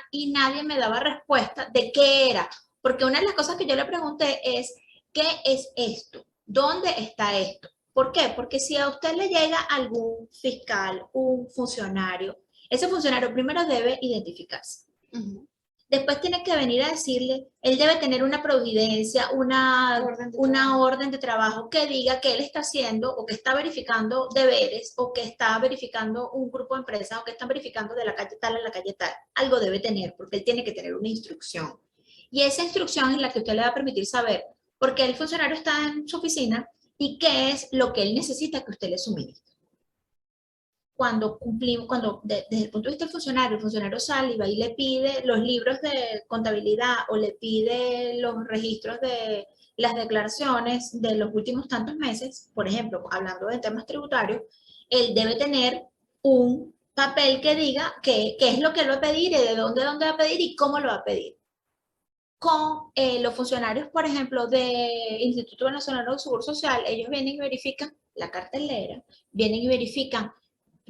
y nadie me daba respuesta de qué era. Porque una de las cosas que yo le pregunté es, ¿qué es esto? ¿Dónde está esto? ¿Por qué? Porque si a usted le llega algún fiscal, un funcionario, ese funcionario primero debe identificarse. Después tiene que venir a decirle, él debe tener una providencia, una orden de trabajo que diga que él está haciendo o que está verificando deberes o que está verificando un grupo de empresas o que están verificando de la calle tal a la calle tal. Algo debe tener porque él tiene que tener una instrucción. Y esa instrucción es la que usted le va a permitir saber por qué el funcionario está en su oficina y qué es lo que él necesita que usted le suministre. Cuando desde el punto de vista del funcionario, el funcionario sale y va y le pide los libros de contabilidad o le pide los registros de las declaraciones de los últimos tantos meses, por ejemplo, hablando de temas tributarios, él debe tener un papel que diga qué es lo que él va a pedir y de dónde va a pedir y cómo lo va a pedir. Con los funcionarios, por ejemplo, del Instituto Venezolano de Seguro Social, ellos vienen y verifican la cartelera, vienen y verifican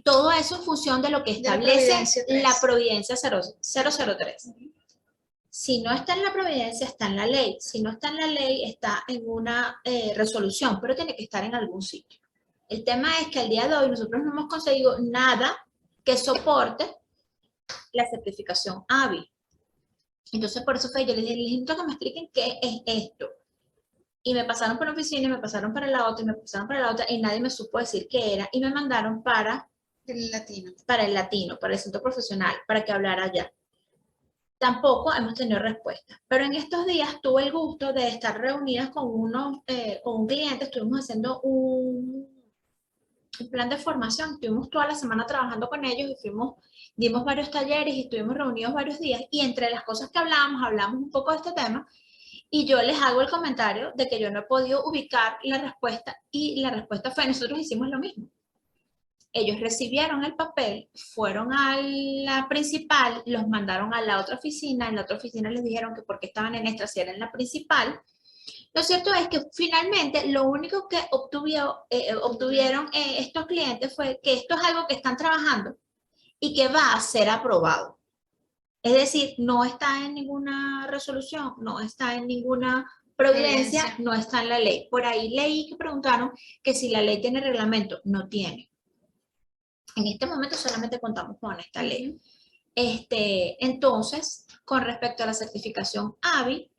todo eso en función de lo que establece la Providencia 003. Si no está en la Providencia, está en la ley. Si no está en la ley, está en una resolución, pero tiene que estar en algún sitio. El tema es que al día de hoy nosotros no hemos conseguido nada que soporte la certificación ABI. Entonces, por eso fue, yo les dije, necesito que me expliquen qué es esto. Y me pasaron por una oficina, y me pasaron para la otra, y me pasaron para la otra, y nadie me supo decir qué era, y me mandaron para el latino, para el centro profesional, para que hablara allá. Tampoco hemos tenido respuesta. Pero en estos días tuve el gusto de estar reunidas con un cliente, estuvimos haciendo un plan de formación, estuvimos toda la semana trabajando con ellos y dimos varios talleres y estuvimos reunidos varios días, y entre las cosas que hablamos un poco de este tema, y yo les hago el comentario de que yo no he podido ubicar la respuesta, y la respuesta fue, nosotros hicimos lo mismo. Ellos recibieron el papel, fueron a la principal, los mandaron a la otra oficina, en la otra oficina les dijeron que porque estaban en esta, si era en la principal. Lo cierto es que finalmente lo único que obtuvieron estos clientes fue que esto es algo que están trabajando y que va a ser aprobado. Es decir, no está en ninguna resolución, no está en ninguna providencia, no está en la ley. Por ahí leí que preguntaron que si la ley tiene reglamento. No tiene. En este momento solamente contamos con esta ley. Entonces, con respecto a la certificación ABI,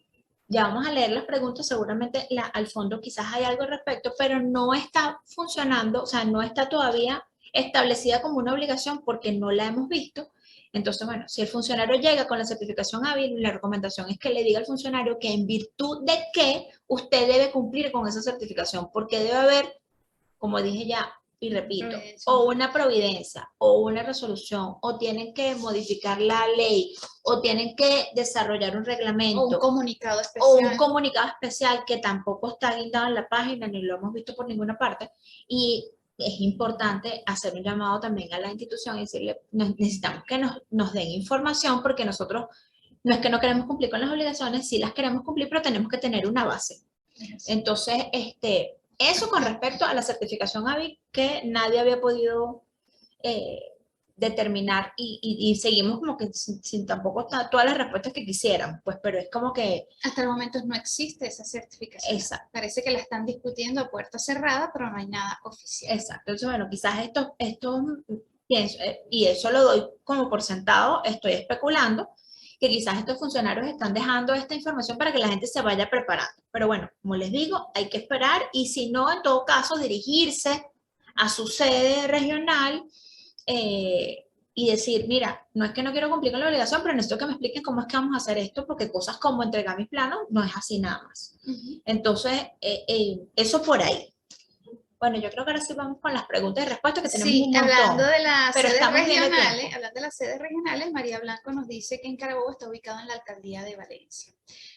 ya vamos a leer las preguntas, seguramente al fondo quizás hay algo al respecto, pero no está funcionando, o sea, no está todavía establecida como una obligación porque no la hemos visto. Entonces, bueno, si el funcionario llega con la certificación ABI, la recomendación es que le diga al funcionario que en virtud de qué usted debe cumplir con esa certificación, porque debe haber, como dije ya, y repito, o una providencia, o una resolución, o tienen que modificar la ley, o tienen que desarrollar un reglamento. O un comunicado especial. O un comunicado especial que tampoco está guindado en la página, ni lo hemos visto por ninguna parte. Y es importante hacer un llamado también a la institución y decirle, necesitamos que nos den información, porque nosotros no es que no queremos cumplir con las obligaciones, sí las queremos cumplir, pero tenemos que tener una base. Entonces, eso con respecto a la certificación ABI, que nadie había podido determinar y seguimos como que sin tampoco todas las respuestas que quisieran, pues, pero es como que... Hasta el momento no existe esa certificación. Exacto. Parece que la están discutiendo a puerta cerrada, pero no hay nada oficial. Exacto. Entonces, bueno, quizás esto pienso, y eso lo doy como por sentado, estoy especulando, que quizás estos funcionarios están dejando esta información para que la gente se vaya preparando. Pero bueno, como les digo, hay que esperar y si no, en todo caso, dirigirse a su sede regional y decir, mira, no es que no quiero cumplir con la obligación, pero necesito que me expliquen cómo es que vamos a hacer esto, porque cosas como entregar mis planos no es así nada más. Entonces, eso por ahí. Bueno, yo creo que ahora sí vamos con las preguntas y respuestas que tenemos un montón. Hablando de las pero sedes estamos bien de regionales, tiempo. hablando de las sedes regionales, María Blanco nos dice que en Carabobo está ubicado en la alcaldía de Valencia.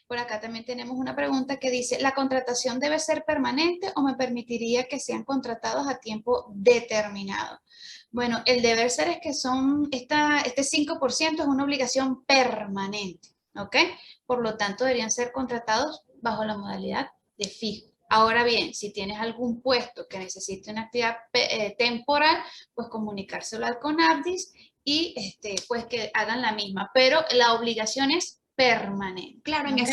Por acá también tenemos una pregunta que dice, ¿la contratación debe ser permanente o me permitiría que sean contratados a tiempo determinado? Bueno, el deber ser es que este 5% es una obligación permanente, ¿ok? Por lo tanto, deberían ser contratados bajo la modalidad de fijo. Ahora bien, si tienes algún puesto que necesite una actividad temporal, pues comunicárselo al CONADIS y pues que hagan la misma, pero la obligación es permanente. Claro, ¿okay?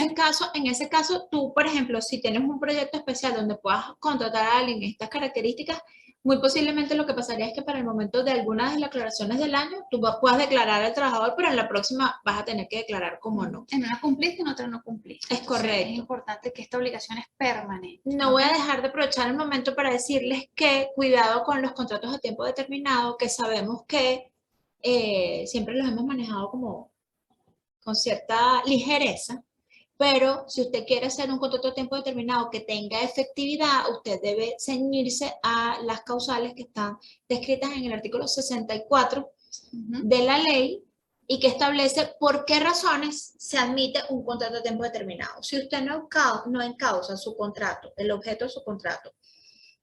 en ese caso, tú, por ejemplo, si tienes un proyecto especial donde puedas contratar a alguien en estas características, muy posiblemente lo que pasaría es que para el momento de algunas de las declaraciones del año, tú puedas declarar al trabajador, pero en la próxima vas a tener que declarar como no. En una cumpliste, en otra no cumpliste. Es correcto. Es importante que esta obligación es permanente. No voy a dejar de aprovechar el momento para decirles que cuidado con los contratos a tiempo determinado, que sabemos que siempre los hemos manejado como con cierta ligereza, pero si usted quiere hacer un contrato a tiempo determinado que tenga efectividad, usted debe ceñirse a las causales que están descritas en el artículo 64 de la ley y que establece por qué razones se admite un contrato a tiempo determinado. Si usted no encausa su contrato, el objeto de su contrato,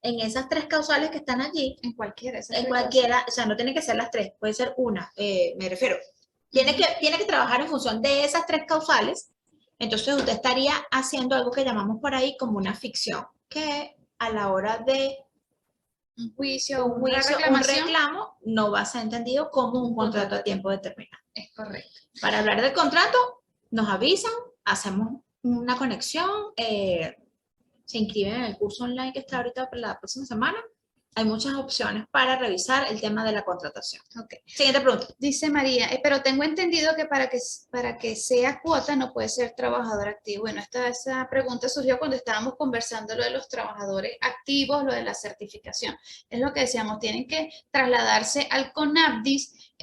en esas tres causales que están allí, en cualquiera, o sea, no tiene que ser las tres, puede ser una, me refiero. Tiene que trabajar en función de esas tres causales. Entonces usted estaría haciendo algo que llamamos por ahí como una ficción, que a la hora de un juicio, un reclamo, no va a ser entendido como un contrato a tiempo determinado. Es correcto. Para hablar del contrato, nos avisan, hacemos una conexión, se inscriben en el curso online que está ahorita para la próxima semana. Hay muchas opciones para revisar el tema de la contratación. Okay. Siguiente pregunta. Dice María, pero tengo entendido que para que sea cuota no puede ser trabajador activo. Bueno, esa pregunta surgió cuando estábamos conversando lo de los trabajadores activos, lo de la certificación. Es lo que decíamos, tienen que trasladarse al CONADIS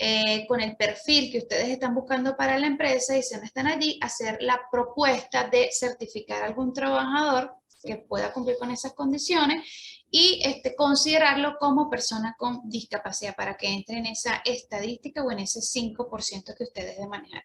con el perfil que ustedes están buscando para la empresa y si no están allí, hacer la propuesta de certificar a algún trabajador que pueda cumplir con esas condiciones y considerarlo como persona con discapacidad para que entre en esa estadística o en ese 5% que ustedes deben manejar.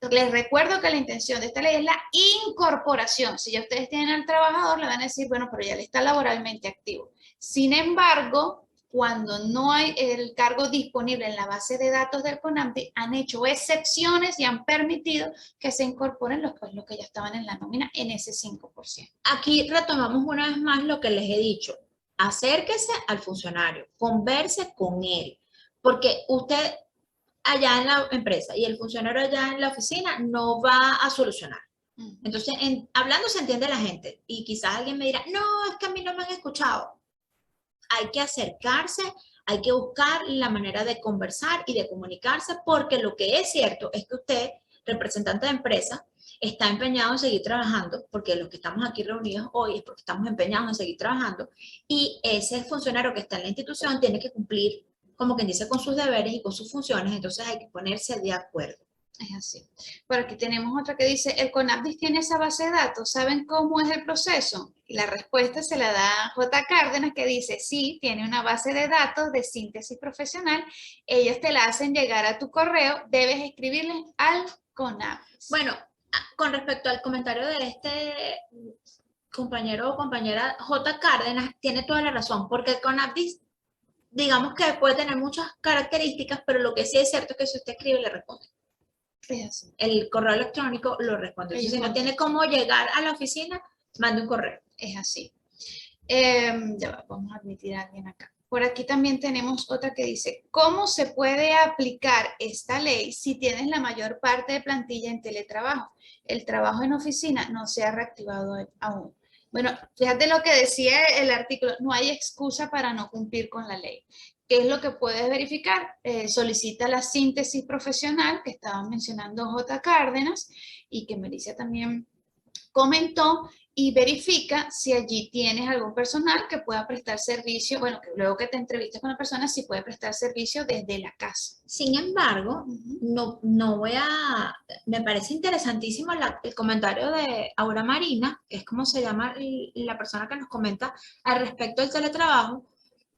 Les recuerdo que la intención de esta ley es la incorporación. Si ya ustedes tienen al trabajador, le van a decir, bueno, pero ya le está laboralmente activo. Sin embargo, cuando no hay el cargo disponible en la base de datos del CONADIS, han hecho excepciones y han permitido que se incorporen los que ya estaban en la nómina en ese 5%. Aquí retomamos una vez más lo que les he dicho. Acérquese al funcionario, converse con él, porque usted allá en la empresa y el funcionario allá en la oficina no va a solucionar. Entonces, hablando se entiende la gente y quizás alguien me dirá, no, es que a mí no me han escuchado. Hay que acercarse, hay que buscar la manera de conversar y de comunicarse, porque lo que es cierto es que usted, representante de empresa, está empeñado en seguir trabajando, porque los que estamos aquí reunidos hoy es porque estamos empeñados en seguir trabajando, y ese funcionario que está en la institución tiene que cumplir, como quien dice, con sus deberes y con sus funciones, entonces hay que ponerse de acuerdo. Es así. Por aquí tenemos otra que dice, ¿el CONADIS tiene esa base de datos? ¿Saben cómo es el proceso? Y la respuesta se la da J. Cárdenas, que dice, sí, tiene una base de datos de síntesis profesional. Ellos te la hacen llegar a tu correo, debes escribirles al CONADIS. Bueno, con respecto al comentario de este compañero o compañera J. Cárdenas, tiene toda la razón, porque el CONADIS, digamos que puede tener muchas características, pero lo que sí es cierto es que si usted escribe, le responde. El correo electrónico lo responde. Si no tiene cómo llegar a la oficina, mande un correo. Es así. Ya vamos a admitir a alguien acá. Por aquí también tenemos otra que dice, ¿cómo se puede aplicar esta ley si tienes la mayor parte de plantilla en teletrabajo? El trabajo en oficina no se ha reactivado aún. Bueno, fíjate lo que decía el artículo, no hay excusa para no cumplir con la ley. ¿Qué es lo que puedes verificar? Solicita la síntesis profesional que estaba mencionando J. Cárdenas y que Melissa también comentó, y verifica si allí tienes algún personal que pueda prestar servicio, bueno, que luego que te entrevistes con la persona, si puede prestar servicio desde la casa. Sin embargo, no voy a, me parece interesantísimo el comentario de Aura Marina, que es como se llama la persona que nos comenta al respecto del teletrabajo,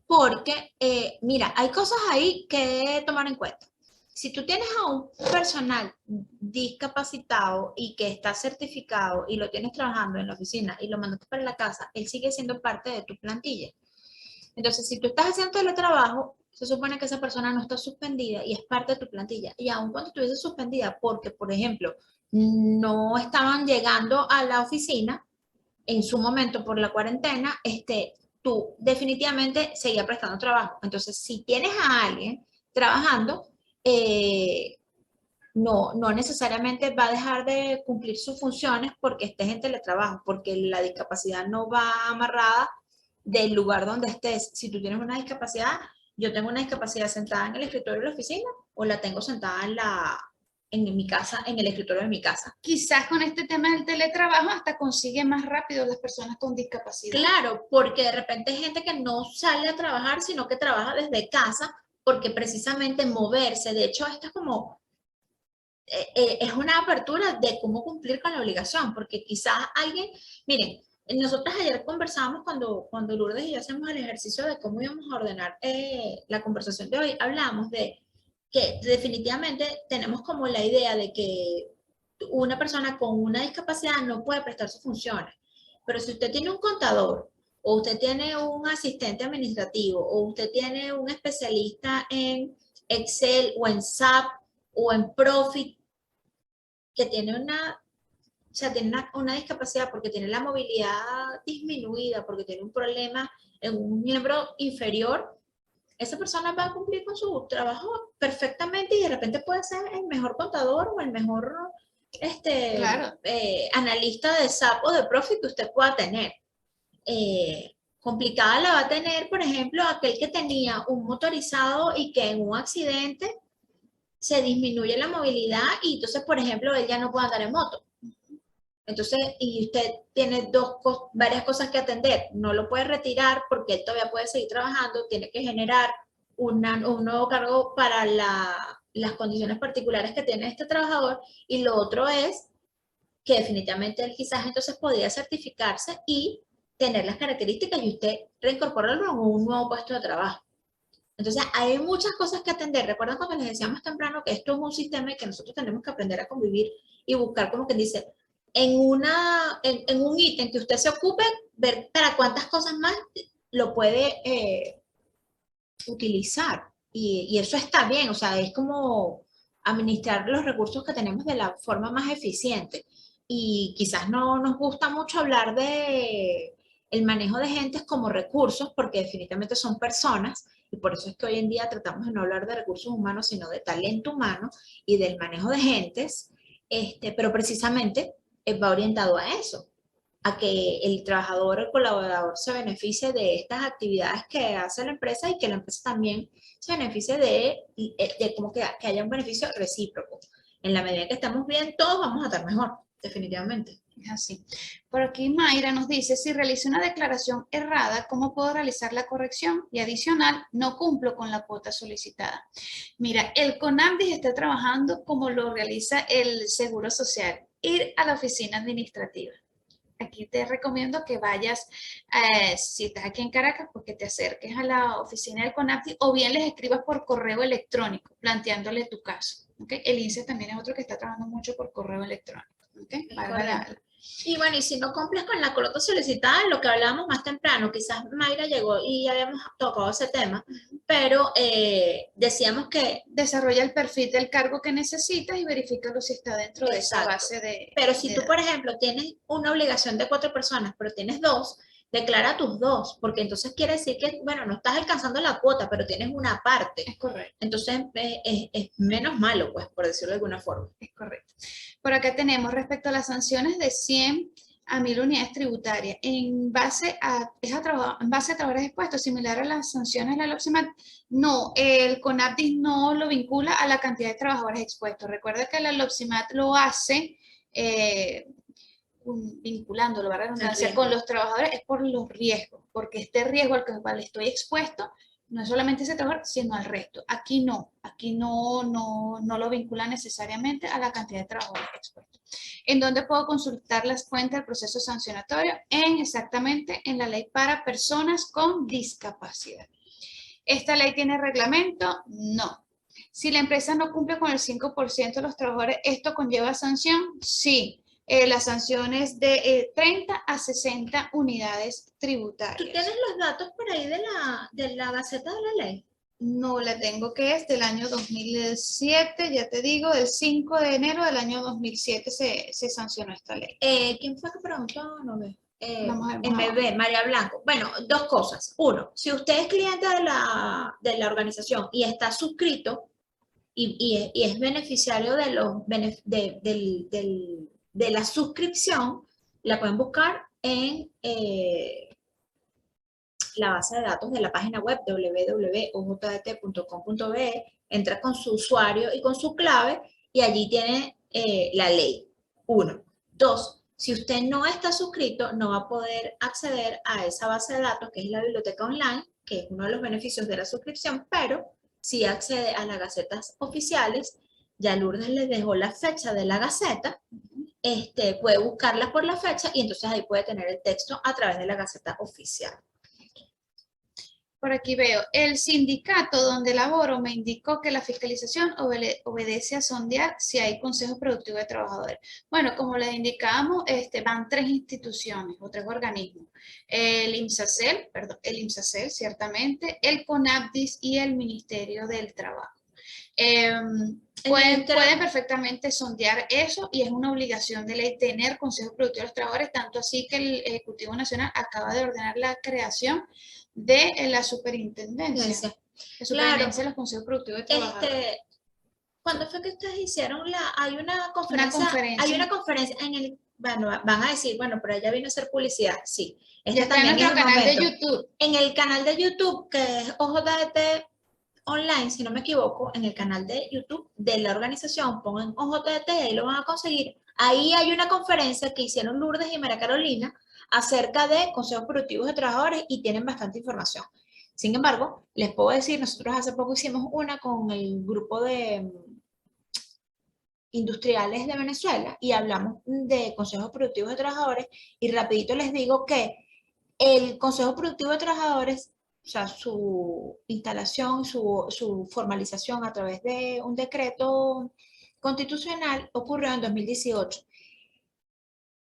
porque, mira, hay cosas ahí que tomar en cuenta. Si tú tienes a un personal discapacitado y que está certificado y lo tienes trabajando en la oficina y lo mandaste para la casa, él sigue siendo parte de tu plantilla. Entonces, si tú estás haciendo teletrabajo, se supone que esa persona no está suspendida y es parte de tu plantilla. Y aun cuando estuviese suspendida porque, por ejemplo, no estaban llegando a la oficina en su momento por la cuarentena, tú definitivamente seguías prestando trabajo. Entonces, si tienes a alguien trabajando, no necesariamente va a dejar de cumplir sus funciones porque estés en teletrabajo, porque la discapacidad no va amarrada del lugar donde estés. Si tú tienes una discapacidad, yo tengo una discapacidad sentada en el escritorio de la oficina o la tengo sentada en mi casa, en el escritorio de mi casa. Quizás con este tema del teletrabajo hasta consigue más rápido las personas con discapacidad. Claro, porque de repente hay gente que no sale a trabajar, sino que trabaja desde casa, porque precisamente moverse, de hecho, esto es como, es una apertura de cómo cumplir con la obligación, porque quizás alguien, miren, nosotros ayer conversábamos cuando Lourdes y yo hacemos el ejercicio de cómo íbamos a ordenar la conversación de hoy, hablamos de que definitivamente tenemos como la idea de que una persona con una discapacidad no puede prestar sus funciones, pero si usted tiene un contador, o usted tiene un asistente administrativo, o usted tiene un especialista en Excel o en SAP o en Profit, que tiene una discapacidad porque tiene la movilidad disminuida, porque tiene un problema en un miembro inferior, esa persona va a cumplir con su trabajo perfectamente y de repente puede ser el mejor contador o el mejor Claro. Analista de SAP o de Profit que usted pueda tener. Complicada la va a tener, por ejemplo, aquel que tenía un motorizado y que en un accidente se disminuye la movilidad y entonces, por ejemplo, él ya no puede andar en moto. Entonces, y usted tiene varias cosas que atender, no lo puede retirar porque él todavía puede seguir trabajando, tiene que generar un nuevo cargo para las condiciones particulares que tiene este trabajador, y lo otro es que definitivamente él quizás entonces podría certificarse y tener las características y usted reincorporarlo en un nuevo puesto de trabajo. Entonces, hay muchas cosas que atender. Recuerden cuando les decíamos temprano que esto es un sistema y que nosotros tenemos que aprender a convivir y buscar, como quien dice, en un ítem que usted se ocupe, ver para cuántas cosas más lo puede utilizar. Y eso está bien, o sea, es como administrar los recursos que tenemos de la forma más eficiente. Y quizás no nos gusta mucho hablar de el manejo de gentes como recursos, porque definitivamente son personas, y por eso es que hoy en día tratamos de no hablar de recursos humanos, sino de talento humano y del manejo de gentes, pero precisamente va orientado a eso, a que el trabajador, el colaborador se beneficie de estas actividades que hace la empresa y que la empresa también se beneficie de como que haya un beneficio recíproco. En la medida que estamos bien, todos vamos a estar mejor, definitivamente. Es así. Por aquí Mayra nos dice, si realicé una declaración errada, ¿cómo puedo realizar la corrección? Y adicional, no cumplo con la cuota solicitada. Mira, el CONAMDIS está trabajando como lo realiza el Seguro Social, ir a la oficina administrativa. Aquí te recomiendo que vayas, si estás aquí en Caracas, pues que te acerques a la oficina del CONAMDIS o bien les escribas por correo electrónico, planteándole tu caso. ¿Okay? El INSEE también es otro que está trabajando mucho por correo electrónico. ¿Okay? Y bueno, y si no cumples con la cuota solicitada, lo que hablábamos más temprano, quizás Mayra llegó y ya habíamos tocado ese tema, pero decíamos que... Desarrolla el perfil del cargo que necesitas y verifícalo si está dentro de esa base de... Pero si tú, por ejemplo, tienes una obligación de 4 personas, pero tienes 2, Declara tus dos, porque entonces quiere decir que, bueno, no estás alcanzando la cuota, pero tienes una parte. Es correcto. Entonces es menos malo, pues, por decirlo de alguna forma. Es correcto. Por acá tenemos respecto a las sanciones de 100 a 1000 unidades tributarias. En base a trabajadores expuestos, similar a las sanciones de la LOPSIMAT, no, el CONAPDIS no lo vincula a la cantidad de trabajadores expuestos. Recuerda que la LOPSIMAT lo hace vinculándolo, ¿verdad? Redundancia, con los trabajadores es por los riesgos, porque este riesgo al cual estoy expuesto no es solamente ese trabajador, sino al resto. Aquí no lo vincula necesariamente a la cantidad de trabajadores expuestos. ¿En dónde puedo consultar las cuentas del proceso sancionatorio? Exactamente en la ley para personas con discapacidad. ¿Esta ley tiene reglamento? No. Si la empresa no cumple con el 5% de los trabajadores, ¿esto conlleva sanción? Sí. Las sanciones de 30 a 60 unidades tributarias. ¿Tú tienes los datos por ahí de la Gaceta de la Ley? No la tengo, que es del año 2007, ya te digo, del 5 de enero del año 2007 se sancionó esta ley. ¿Quién fue que preguntó? No veo. Vamos a ver, MB, María Blanco. Bueno, dos cosas. Uno, si usted es cliente de la organización y está suscrito y es beneficiario de la suscripción, la pueden buscar en la base de datos de la página web www.ojdt.com.be, entra con su usuario y con su clave y allí tiene la ley. 1. 2. Si usted no está suscrito, no va a poder acceder a esa base de datos que es la biblioteca online, que es uno de los beneficios de la suscripción, pero si accede a las gacetas oficiales, ya Lourdes les dejó la fecha de la gaceta, puede buscarla por la fecha y entonces ahí puede tener el texto a través de la gaceta oficial. Por aquí veo, el sindicato donde laboro me indicó que la fiscalización obedece a sondear si hay consejo productivo de trabajadores. Bueno, como les indicábamos, van 3 instituciones o 3 organismos. El IMSACEL, ciertamente, el CONAPDIS y el Ministerio del Trabajo. Pueden perfectamente sondear eso y es una obligación de ley tener consejos productivos de los trabajadores, tanto así que el Ejecutivo Nacional acaba de ordenar la creación de la superintendencia. La superintendencia de los consejos productivos de trabajadores. ¿Cuándo fue que ustedes hicieron hay una conferencia? Hay una conferencia en el, bueno, van a decir, bueno, pero ella vino a hacer publicidad, sí. Ya está en nuestro canal de YouTube. En el canal de YouTube, que es OJT Online, si no me equivoco, en el canal de YouTube de la organización, pongan OJT y ahí lo van a conseguir. Ahí hay una conferencia que hicieron Lourdes y María Carolina acerca de consejos productivos de trabajadores y tienen bastante información. Sin embargo, les puedo decir, nosotros hace poco hicimos una con el grupo de industriales de Venezuela y hablamos de consejos productivos de trabajadores y rapidito les digo que el Consejo Productivo de Trabajadores, o sea, su instalación, su formalización a través de un decreto constitucional ocurrió en 2018.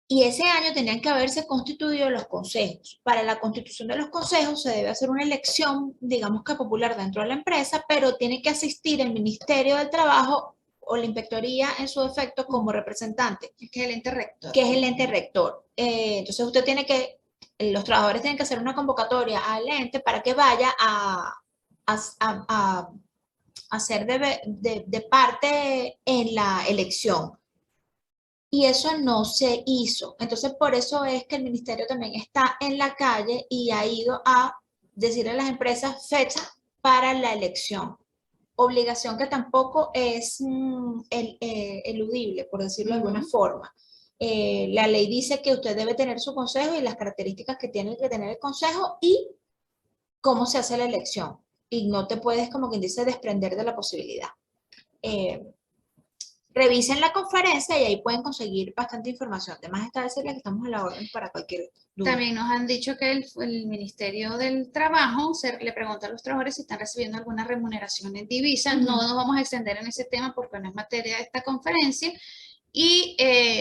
Y ese año tenían que haberse constituido los consejos. Para la constitución de los consejos se debe hacer una elección, digamos que popular dentro de la empresa, pero tiene que asistir el Ministerio del Trabajo o la Inspectoría en su defecto como representante. Que es el ente rector. Que es el ente rector. Entonces usted tiene que, los trabajadores tienen que hacer una convocatoria al ente para que vaya a ser de parte en la elección. Y eso no se hizo. Entonces, por eso es que el ministerio también está en la calle y ha ido a decirle a las empresas fecha para la elección. Obligación que tampoco es eludible, por decirlo de alguna forma. La ley dice que usted debe tener su consejo y las características que tiene que tener el consejo y cómo se hace la elección. Y no te puedes, como quien dice, desprender de la posibilidad. Revisen la conferencia y ahí pueden conseguir bastante información. Además está decirles que estamos a la orden para cualquier duda. También nos han dicho que el Ministerio del Trabajo le pregunta a los trabajadores si están recibiendo alguna remuneración en divisas. No nos vamos a extender en ese tema porque no es materia de esta conferencia. Y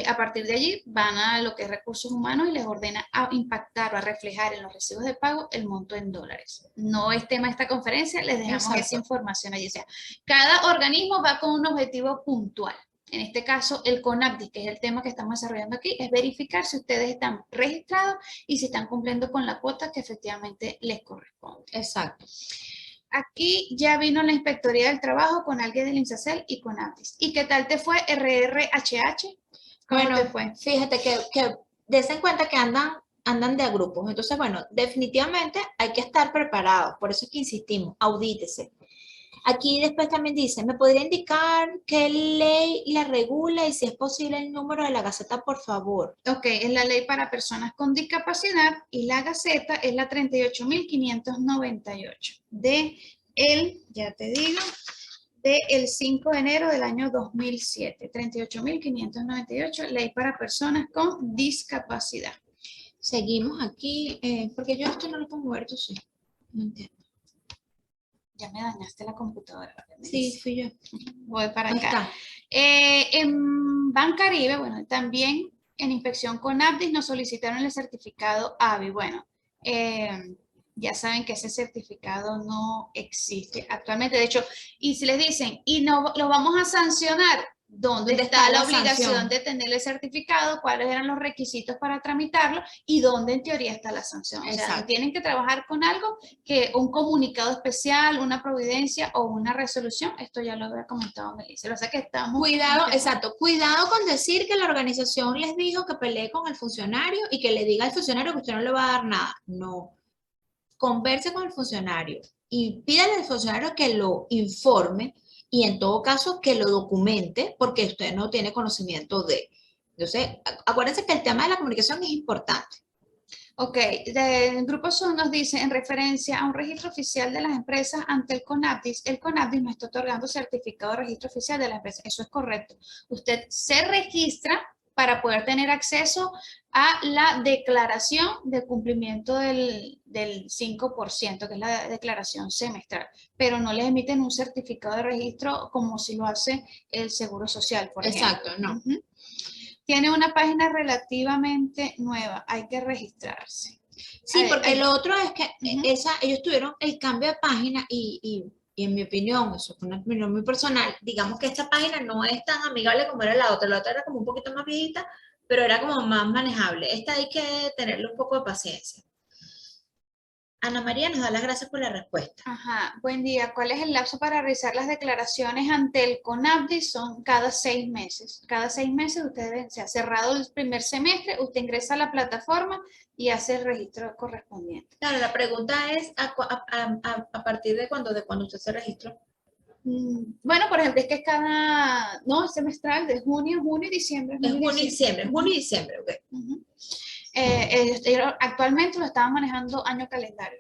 a partir de allí van a lo que es recursos humanos y les ordena a impactar o a reflejar en los recibos de pago el monto en dólares. No es tema de esta conferencia, les dejamos esa información allí. O sea, cada organismo va con un objetivo puntual. en este caso el CONAPDIS, que es el tema que estamos desarrollando aquí, es verificar si ustedes están registrados y si están cumpliendo con la cuota que efectivamente les corresponde. Exacto. Aquí ya vino la Inspectoría del Trabajo con alguien del INSACEL y CONAPDIS. ¿Y qué tal te fue RRHH? ¿Cómo Bueno, te fue? fíjate que des en cuenta que andan de a grupos. Entonces, bueno, definitivamente hay que estar preparados. Por eso es que insistimos, audítese. Aquí después también dice, ¿me podría indicar qué ley la regula y si es posible el número de la Gaceta, por favor? Ok, es la ley para personas con discapacidad y la Gaceta es la 38.598 de ya te digo, del 5 de enero del año 2007. 38.598, ley para personas con discapacidad. Seguimos aquí, porque yo esto no lo puedo mover, tú sí. No entiendo. Ya me dañaste la computadora. Sí, fui yo. Voy para Ahí acá. está. En Bancaribe, bueno, también en inspección con ABDIS nos solicitaron el certificado ABI. Bueno, ya saben que ese certificado no existe actualmente. De hecho, y si les dicen, y no lo vamos a sancionar, ¿dónde está la obligación sanción? de tener el certificado? ¿Cuáles eran los requisitos para tramitarlo? ¿Y dónde en teoría está la sanción? O sea, Exacto. tienen que trabajar con algo que un comunicado especial, una providencia o una resolución. Esto ya lo había comentado Melissa. O sea que estamos... Cuidado, exacto, cuidado con decir que la organización les dijo que pelee con el funcionario y que le diga al funcionario que usted no le va a dar nada. No. Converse con el funcionario y pídale al funcionario que lo informe y en todo caso que lo documente porque usted no tiene conocimiento de. Entonces, acuérdense que el tema de la comunicación es importante. Ok, del Grupo SON nos dice, en referencia a un registro oficial de las empresas ante el CONAPDIS no está otorgando certificado de registro oficial de la empresa. Eso es correcto. Usted se registra para poder tener acceso a la declaración de cumplimiento del 5%, que es la declaración semestral, pero no les emiten un certificado de registro como si lo hace el Seguro Social, por ejemplo. Exacto, no. Tiene una página relativamente nueva, hay que registrarse. Sí, porque lo otro es que ellos tuvieron el cambio de página y en mi opinión, eso fue una opinión muy personal, digamos que esta página no es tan amigable como era la otra era como un poquito más viejita, pero era como más manejable. Esta hay que tenerle un poco de paciencia. Ana María nos da las gracias por la respuesta. Ajá, buen día. ¿Cuál es el lapso para realizar las declaraciones ante el CONAPDIS? Son cada 6 meses. Cada 6 meses usted se ha cerrado el primer semestre, usted ingresa a la plataforma y hace el registro correspondiente. Claro, la pregunta es a partir de cuando usted se registró. Bueno, por ejemplo, es que no, es semestral, de junio y diciembre. Es junio y diciembre, ok. Actualmente lo estaban manejando año calendario.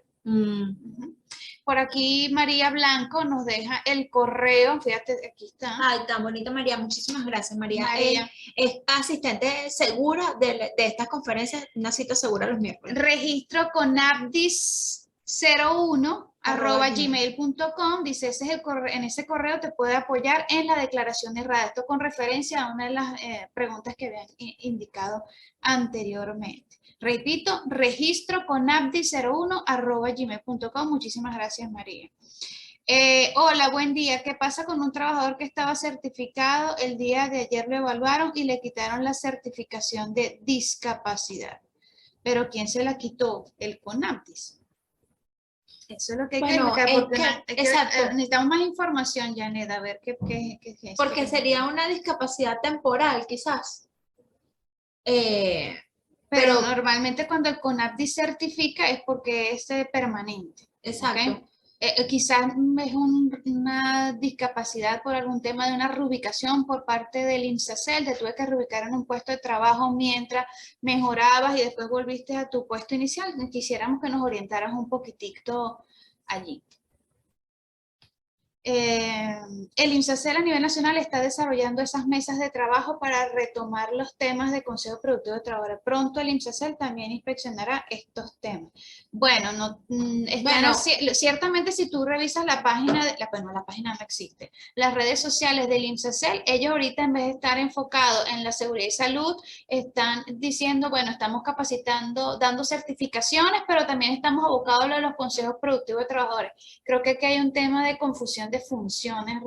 Por aquí María Blanco nos deja el correo, fíjate, aquí está. Ay, tan bonita María, muchísimas gracias María. Es asistente segura de estas conferencias, una cita segura los miércoles. Registro conapdis01@gmail.com, dice, ese es el correo, en ese correo te puede apoyar en la declaración errada. Esto con referencia a una de las preguntas que habían indicado anteriormente. Repito, registro conapdis01@gmail.com. Muchísimas gracias, María. Hola, buen día. ¿Qué pasa con un trabajador que estaba certificado? El día de ayer lo evaluaron y le quitaron la certificación de discapacidad. ¿Pero quién se la quitó? El CONAPDIS. Eso es lo que hay que buscar, porque necesitamos más información, Janet, a ver qué es. Porque sería una discapacidad temporal, quizás. Pero normalmente cuando el CONAPDIS certifica es porque es permanente. Exacto. ¿Okay? Quizás es una discapacidad por algún tema de una reubicación por parte del INSACEL, te tuve que reubicar en un puesto de trabajo mientras mejorabas y después volviste a tu puesto inicial. Quisiéramos que nos orientaras un poquitito allí. El INSACEL a nivel nacional está desarrollando esas mesas de trabajo para retomar los temas de Consejo Productivo de Trabajadores. Pronto el INSACEL también inspeccionará estos temas. Bueno, ciertamente si tú revisas la página, la página no existe, las redes sociales del INSACEL, ellos ahorita en vez de estar enfocados en la seguridad y salud, están diciendo, bueno, estamos capacitando, dando certificaciones, pero también estamos abocados a los consejos productivos de trabajadores. Creo que aquí hay un tema de confusión de de funciones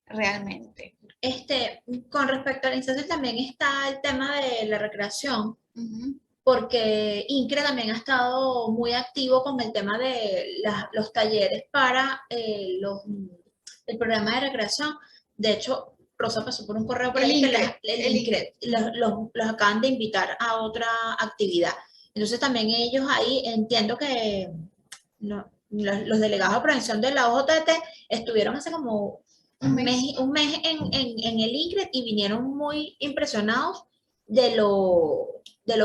realmente. Con respecto a la instancia también está el tema de la recreación, Ujú. porque INCRE también ha estado muy activo con el tema de los talleres para el programa de recreación. De hecho, Rosa pasó por un correo por El ahí que INCRE, el el INCRE los acaban de invitar a otra actividad. Entonces también ellos ahí entiendo que los delegados de prevención de la OJT estuvieron hace como un mes en el INCRE y vinieron muy impresionados de lo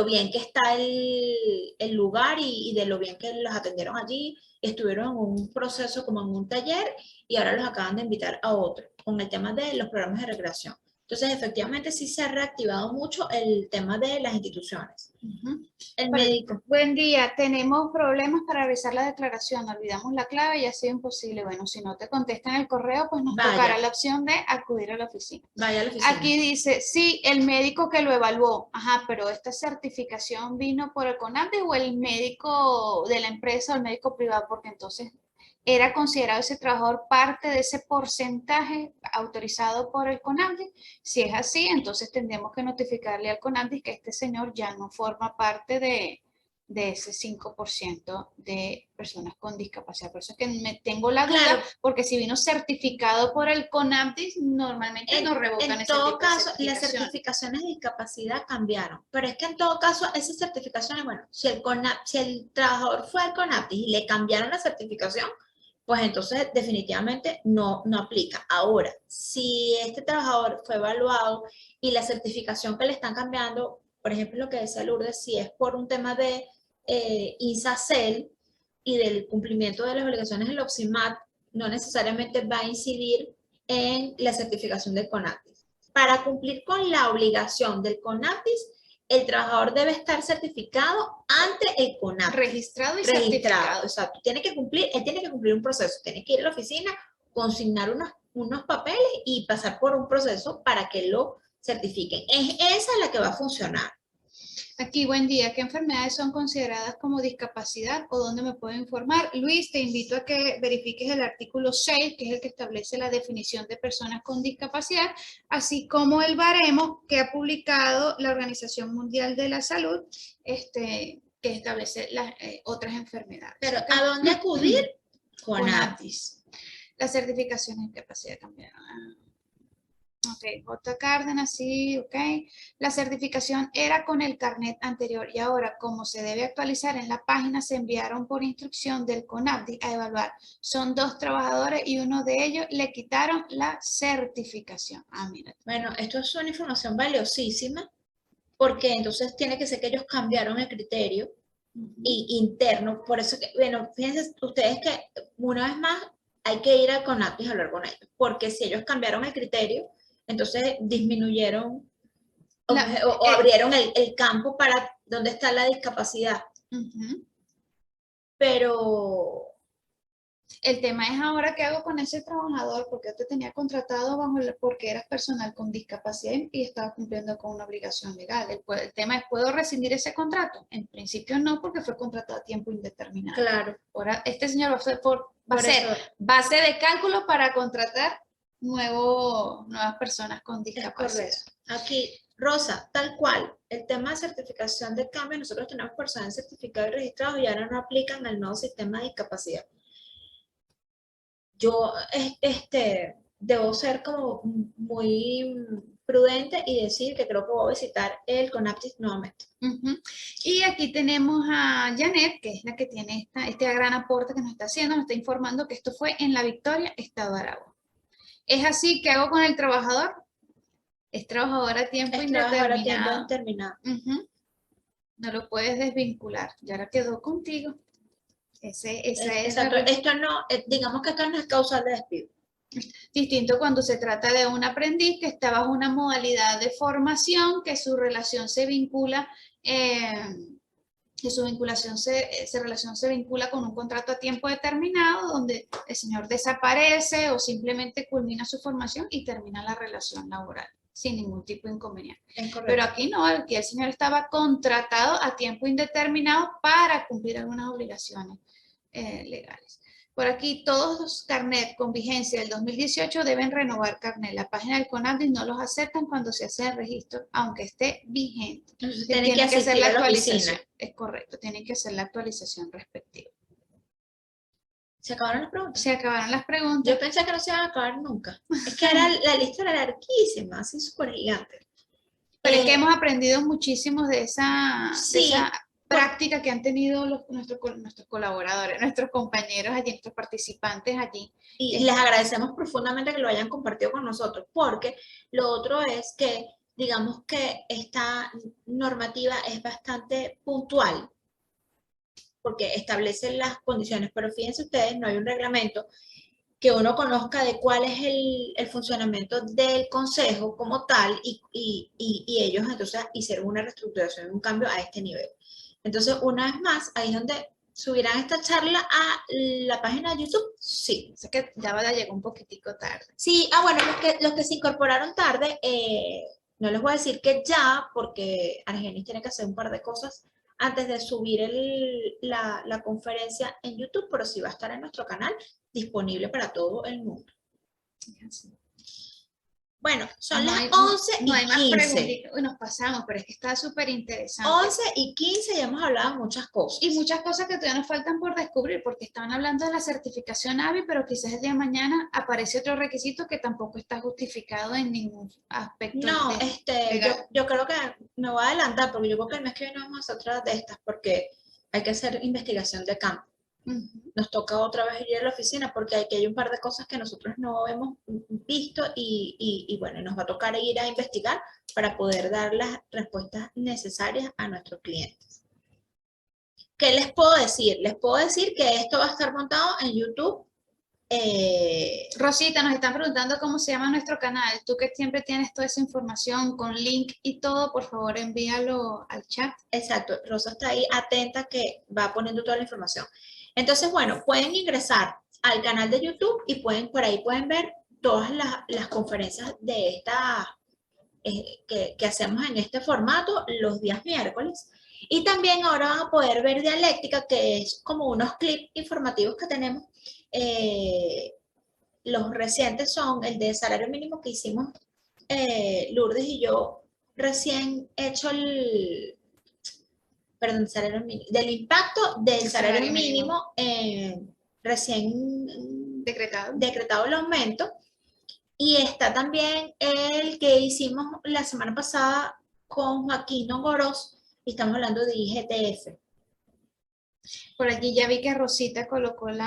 bien que está el lugar y de lo bien que los atendieron allí. Estuvieron en un proceso como en un taller y ahora los acaban de invitar a otro con el tema de los programas de recreación. Entonces, efectivamente, sí se ha reactivado mucho el tema de las instituciones. Ujú. El médico. Buen día, tenemos problemas para revisar la declaración, olvidamos la clave y ha sido imposible. Bueno, si no te contestan el correo, pues nos tocará la opción de acudir a la oficina. Vaya a la oficina. Aquí dice, sí, el médico que lo evaluó. Ajá, pero esta certificación vino por el CONADI o el médico de la empresa o el médico privado, porque entonces era considerado ese trabajador parte de ese porcentaje autorizado por el CONADI. Si es así, entonces tendremos que notificarle al CONADI que este señor ya no forma parte de ese 5% de personas con discapacidad. Por eso es que me tengo la duda, Claro. porque si vino certificado por el CONADI, normalmente no revocan en ese todo tipo de caso, las certificación. certificaciones de discapacidad cambiaron, pero es que en todo caso, esas certificaciones, bueno, si el trabajador fue al CONAPTIS y le cambiaron la certificación, pues entonces definitivamente no aplica. Ahora, si este trabajador fue evaluado y la certificación que le están cambiando, por ejemplo, lo que decía Lourdes, si es por un tema de INSACEL y del cumplimiento de las obligaciones del OPSIMAT, no necesariamente va a incidir en la certificación del CONAPTIS. Para cumplir con la obligación del CONAPTIS, el trabajador debe estar certificado ante el CONAPTIS. Registrado y certificado. Exacto. Él tiene que cumplir un proceso, tiene que ir a la oficina, consignar unos papeles y pasar por un proceso para que lo certifiquen. Es esa la que va a funcionar. Aquí, buen día. ¿Qué enfermedades son consideradas como discapacidad o dónde me puedo informar? Luis, te invito a que verifiques el artículo 6, que es el que establece la definición de personas con discapacidad, así como el baremo que ha publicado la Organización Mundial de la Salud, que establece las otras enfermedades. Pero, ¿okay? ¿a dónde acudir? CONAPTIS. Las certificaciones de discapacidad cambiaron. Ok, J. Cárdenas, sí, ok. La certificación era con el carnet anterior y ahora, como se debe actualizar en la página, se enviaron por instrucción del CONAPTI a evaluar. Son 2 trabajadores y uno de ellos le quitaron la certificación. Ah, mira. Bueno, esto es una información valiosísima porque entonces tiene que ser que ellos cambiaron el criterio interno. Por eso que, bueno, fíjense ustedes que una vez más hay que ir al CONAPTIS a hablar con ellos, porque si ellos cambiaron el criterio, entonces disminuyeron o abrieron el campo para donde está la discapacidad. Pero el tema es ahora qué hago con ese trabajador, porque yo te tenía contratado porque eras personal con discapacidad y estaba cumpliendo con una obligación legal. El tema es, ¿puedo rescindir ese contrato? En principio no, porque fue contratado a tiempo indeterminado. claro. Ahora, este señor va a ser base de cálculo para contratar nuevas personas con discapacidad. Es correcto. Aquí, Rosa, tal cual, el tema de certificación de cambio, nosotros tenemos personal certificado y registrado y ahora no aplican al nuevo sistema de discapacidad. Yo debo ser como muy prudente y decir que creo que voy a visitar el CONAPTIS nuevamente. Y aquí tenemos a Janet, que es la que tiene este gran aporte que nos está haciendo, nos está informando que esto fue en La Victoria, Estado de Aragua. ¿Es así? ¿Qué hago con el trabajador? Es trabajador a tiempo indeterminado. No lo puedes desvincular. Ya ahora quedó contigo. Exacto. Esto no, digamos que esto no es causal de despido. Distinto cuando se trata de un aprendiz que está bajo una modalidad de formación, que su relación se vincula, se vincula con un contrato a tiempo determinado, donde el señor desaparece o simplemente culmina su formación y termina la relación laboral sin ningún tipo de inconveniente. Pero aquí no, aquí el señor estaba contratado a tiempo indeterminado para cumplir algunas obligaciones legales. Por aquí, todos los carnet con vigencia del 2018 deben renovar carnet. La página del CONADIS no los aceptan cuando se hace el registro, aunque esté vigente. Entonces Tienen tienen que hacer asistir la a la actualización. oficina. Es correcto, tienen que hacer la actualización respectiva. ¿Se acabaron las preguntas? Se acabaron las preguntas. Yo pensé que no se iban a acabar nunca. Es que la lista era larguísima, así súper gigante. Pero es que hemos aprendido muchísimo de esa Sí, práctica que han tenido nuestros colaboradores, nuestros compañeros allí, nuestros participantes allí. y les agradecemos profundamente que lo hayan compartido con nosotros, porque lo otro es que, digamos que esta normativa es bastante puntual, porque establece las condiciones, pero fíjense ustedes, no hay un reglamento que uno conozca de cuál es el funcionamiento del consejo como tal y ellos entonces hicieron una reestructuración, un cambio a este nivel. Entonces, una vez más, ahí es donde subirán esta charla a la página de YouTube. Sí. Sé que ya llegó un poquitico tarde. Sí, bueno, los que se incorporaron tarde, no les voy a decir que ya, porque Argenis tiene que hacer un par de cosas antes de subir la conferencia en YouTube, pero sí va a estar en nuestro canal, disponible para todo el mundo. Bueno, son las 11 y 15. No hay más preguntas. Uy, nos pasamos, pero es que está súper interesante. 11 y 15 ya hemos hablado de muchas cosas. Y muchas cosas que todavía nos faltan por descubrir, porque estaban hablando de la certificación ABI, pero quizás el día de mañana aparece otro requisito que tampoco está justificado en ningún aspecto. No, yo creo que me voy a adelantar, porque yo creo que el mes que viene vamos a hacer otra de estas, porque hay que hacer investigación de campo. Nos toca otra vez ir a la oficina porque hay un par de cosas que nosotros no hemos visto y bueno, nos va a tocar ir a investigar para poder dar las respuestas necesarias a nuestros clientes. ¿Qué les puedo decir? Les puedo decir que esto va a estar montado en YouTube. Rosita, nos están preguntando cómo se llama nuestro canal. Tú que siempre tienes toda esa información con link y todo, por favor envíalo al chat. Exacto, Rosa está ahí atenta que va poniendo toda la información. Entonces, bueno, pueden ingresar al canal de YouTube y por ahí pueden ver todas las conferencias de esta, que hacemos en este formato los días miércoles. Y también ahora van a poder ver Dialéctica, que es como unos clips informativos que tenemos. Los recientes son el de salario mínimo que hicimos Lourdes y yo recién hecho del impacto del salario mínimo recién decretado el aumento, y está también el que hicimos la semana pasada con Joaquín Nogoros, y estamos hablando de IGTF. Por aquí ya vi que Rosita colocó el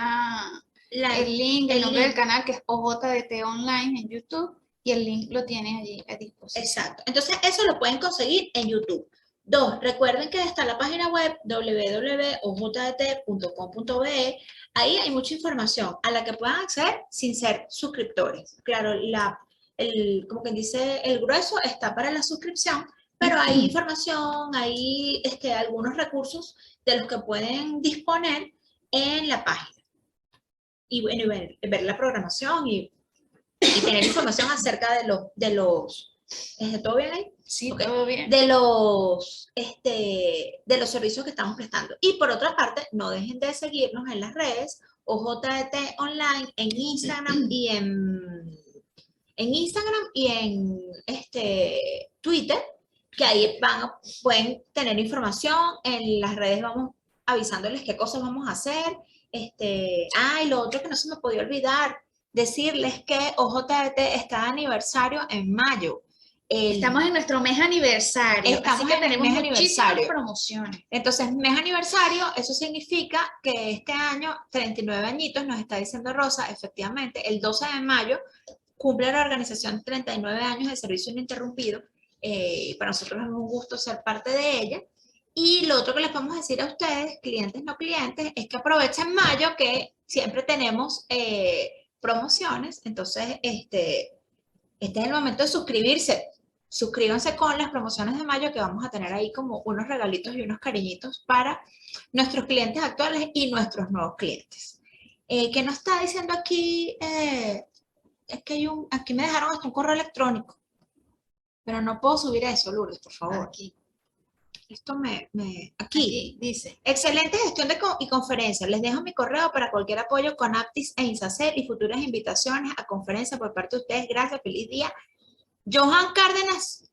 link, el nombre del canal, que es OJDT Online en YouTube, y el link lo tiene allí a disposición. Exacto, entonces eso lo pueden conseguir en YouTube. 2, recuerden que está la página web www.ojdt.com.be. Ahí hay mucha información a la que puedan acceder sin ser suscriptores. Claro, como quien dice, el grueso está para la suscripción, pero hay información, hay algunos recursos de los que pueden disponer en la página. Y bueno, ver la programación y tener información acerca de los ¿todo bien ahí? Sí, okay. Todo bien. De los servicios que estamos prestando. Y por otra parte, no dejen de seguirnos en las redes OJDT Online en Instagram y en Twitter, que ahí pueden tener información. En las redes vamos avisándoles qué cosas vamos a hacer. Y lo otro que no se me podía olvidar, decirles que OJDT está de aniversario en mayo. Estamos en nuestro mes aniversario, así que tenemos muchísimas promociones. Entonces, mes aniversario, eso significa que este año, 39 añitos, nos está diciendo Rosa, efectivamente, el 12 de mayo cumple la organización 39 años de servicio ininterrumpido. Para nosotros es un gusto ser parte de ella. Y lo otro que les podemos decir a ustedes, clientes no clientes, es que aprovechen mayo, que siempre tenemos promociones. Entonces, este es el momento de suscribirse. Suscríbanse con las promociones de mayo, que vamos a tener ahí como unos regalitos y unos cariñitos para nuestros clientes actuales y nuestros nuevos clientes. ¿Qué nos está diciendo aquí? Es que aquí me dejaron hasta un correo electrónico, pero no puedo subir eso, Lourdes, por favor. Aquí. Esto aquí. Aquí dice. Excelente gestión y conferencia. Les dejo mi correo para cualquier apoyo con Aptis e Insacer y futuras invitaciones a conferencia por parte de ustedes. Gracias, feliz día. Johan Cárdenas,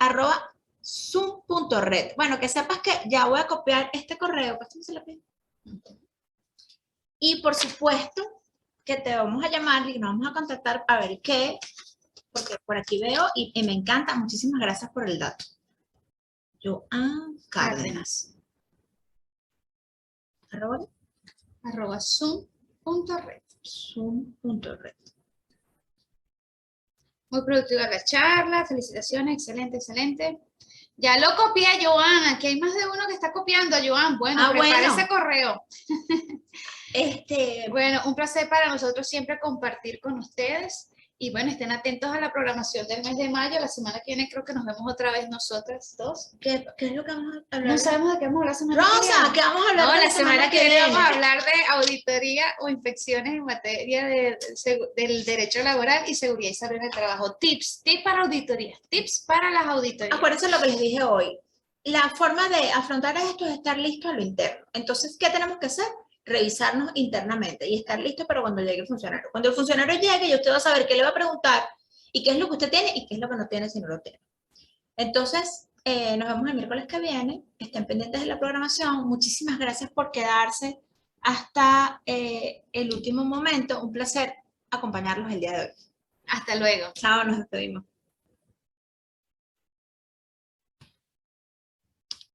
@zoom.red. Bueno, que sepas que ya voy a copiar este correo. Y por supuesto que te vamos a llamar y nos vamos a contactar a ver qué, porque por aquí veo y me encanta. Muchísimas gracias por el dato. Johan Cárdenas. @zoom.red. Zoom.red. Muy productiva la charla, felicitaciones, excelente, excelente. Ya lo copié a Joan, aquí hay más de uno que está copiando a Joan. Bueno, prepara ese correo. Bueno, un placer para nosotros siempre compartir con ustedes. Y bueno, estén atentos a la programación del mes de mayo. La semana que viene creo que nos vemos otra vez nosotras dos. ¿Qué es lo que vamos a hablar? No sabemos de qué vamos a hablar la semana que viene. Rosa, ¿qué vamos a hablar? No, la semana que viene vamos a hablar de auditoría o infecciones en materia del derecho laboral y seguridad y salud en el trabajo. Tips para auditorías, tips para las auditorías. Acuérdense lo que les dije hoy. La forma de afrontar esto es estar listo a lo interno. Entonces, ¿qué tenemos que hacer? Revisarnos internamente y estar listo para cuando llegue el funcionario. Cuando el funcionario llegue, ya usted va a saber qué le va a preguntar y qué es lo que usted tiene y qué es lo que no tiene si no lo tiene. Entonces, nos vemos el miércoles que viene. Estén pendientes de la programación. Muchísimas gracias por quedarse hasta el último momento. Un placer acompañarlos el día de hoy. Hasta luego. Chao, nos despedimos.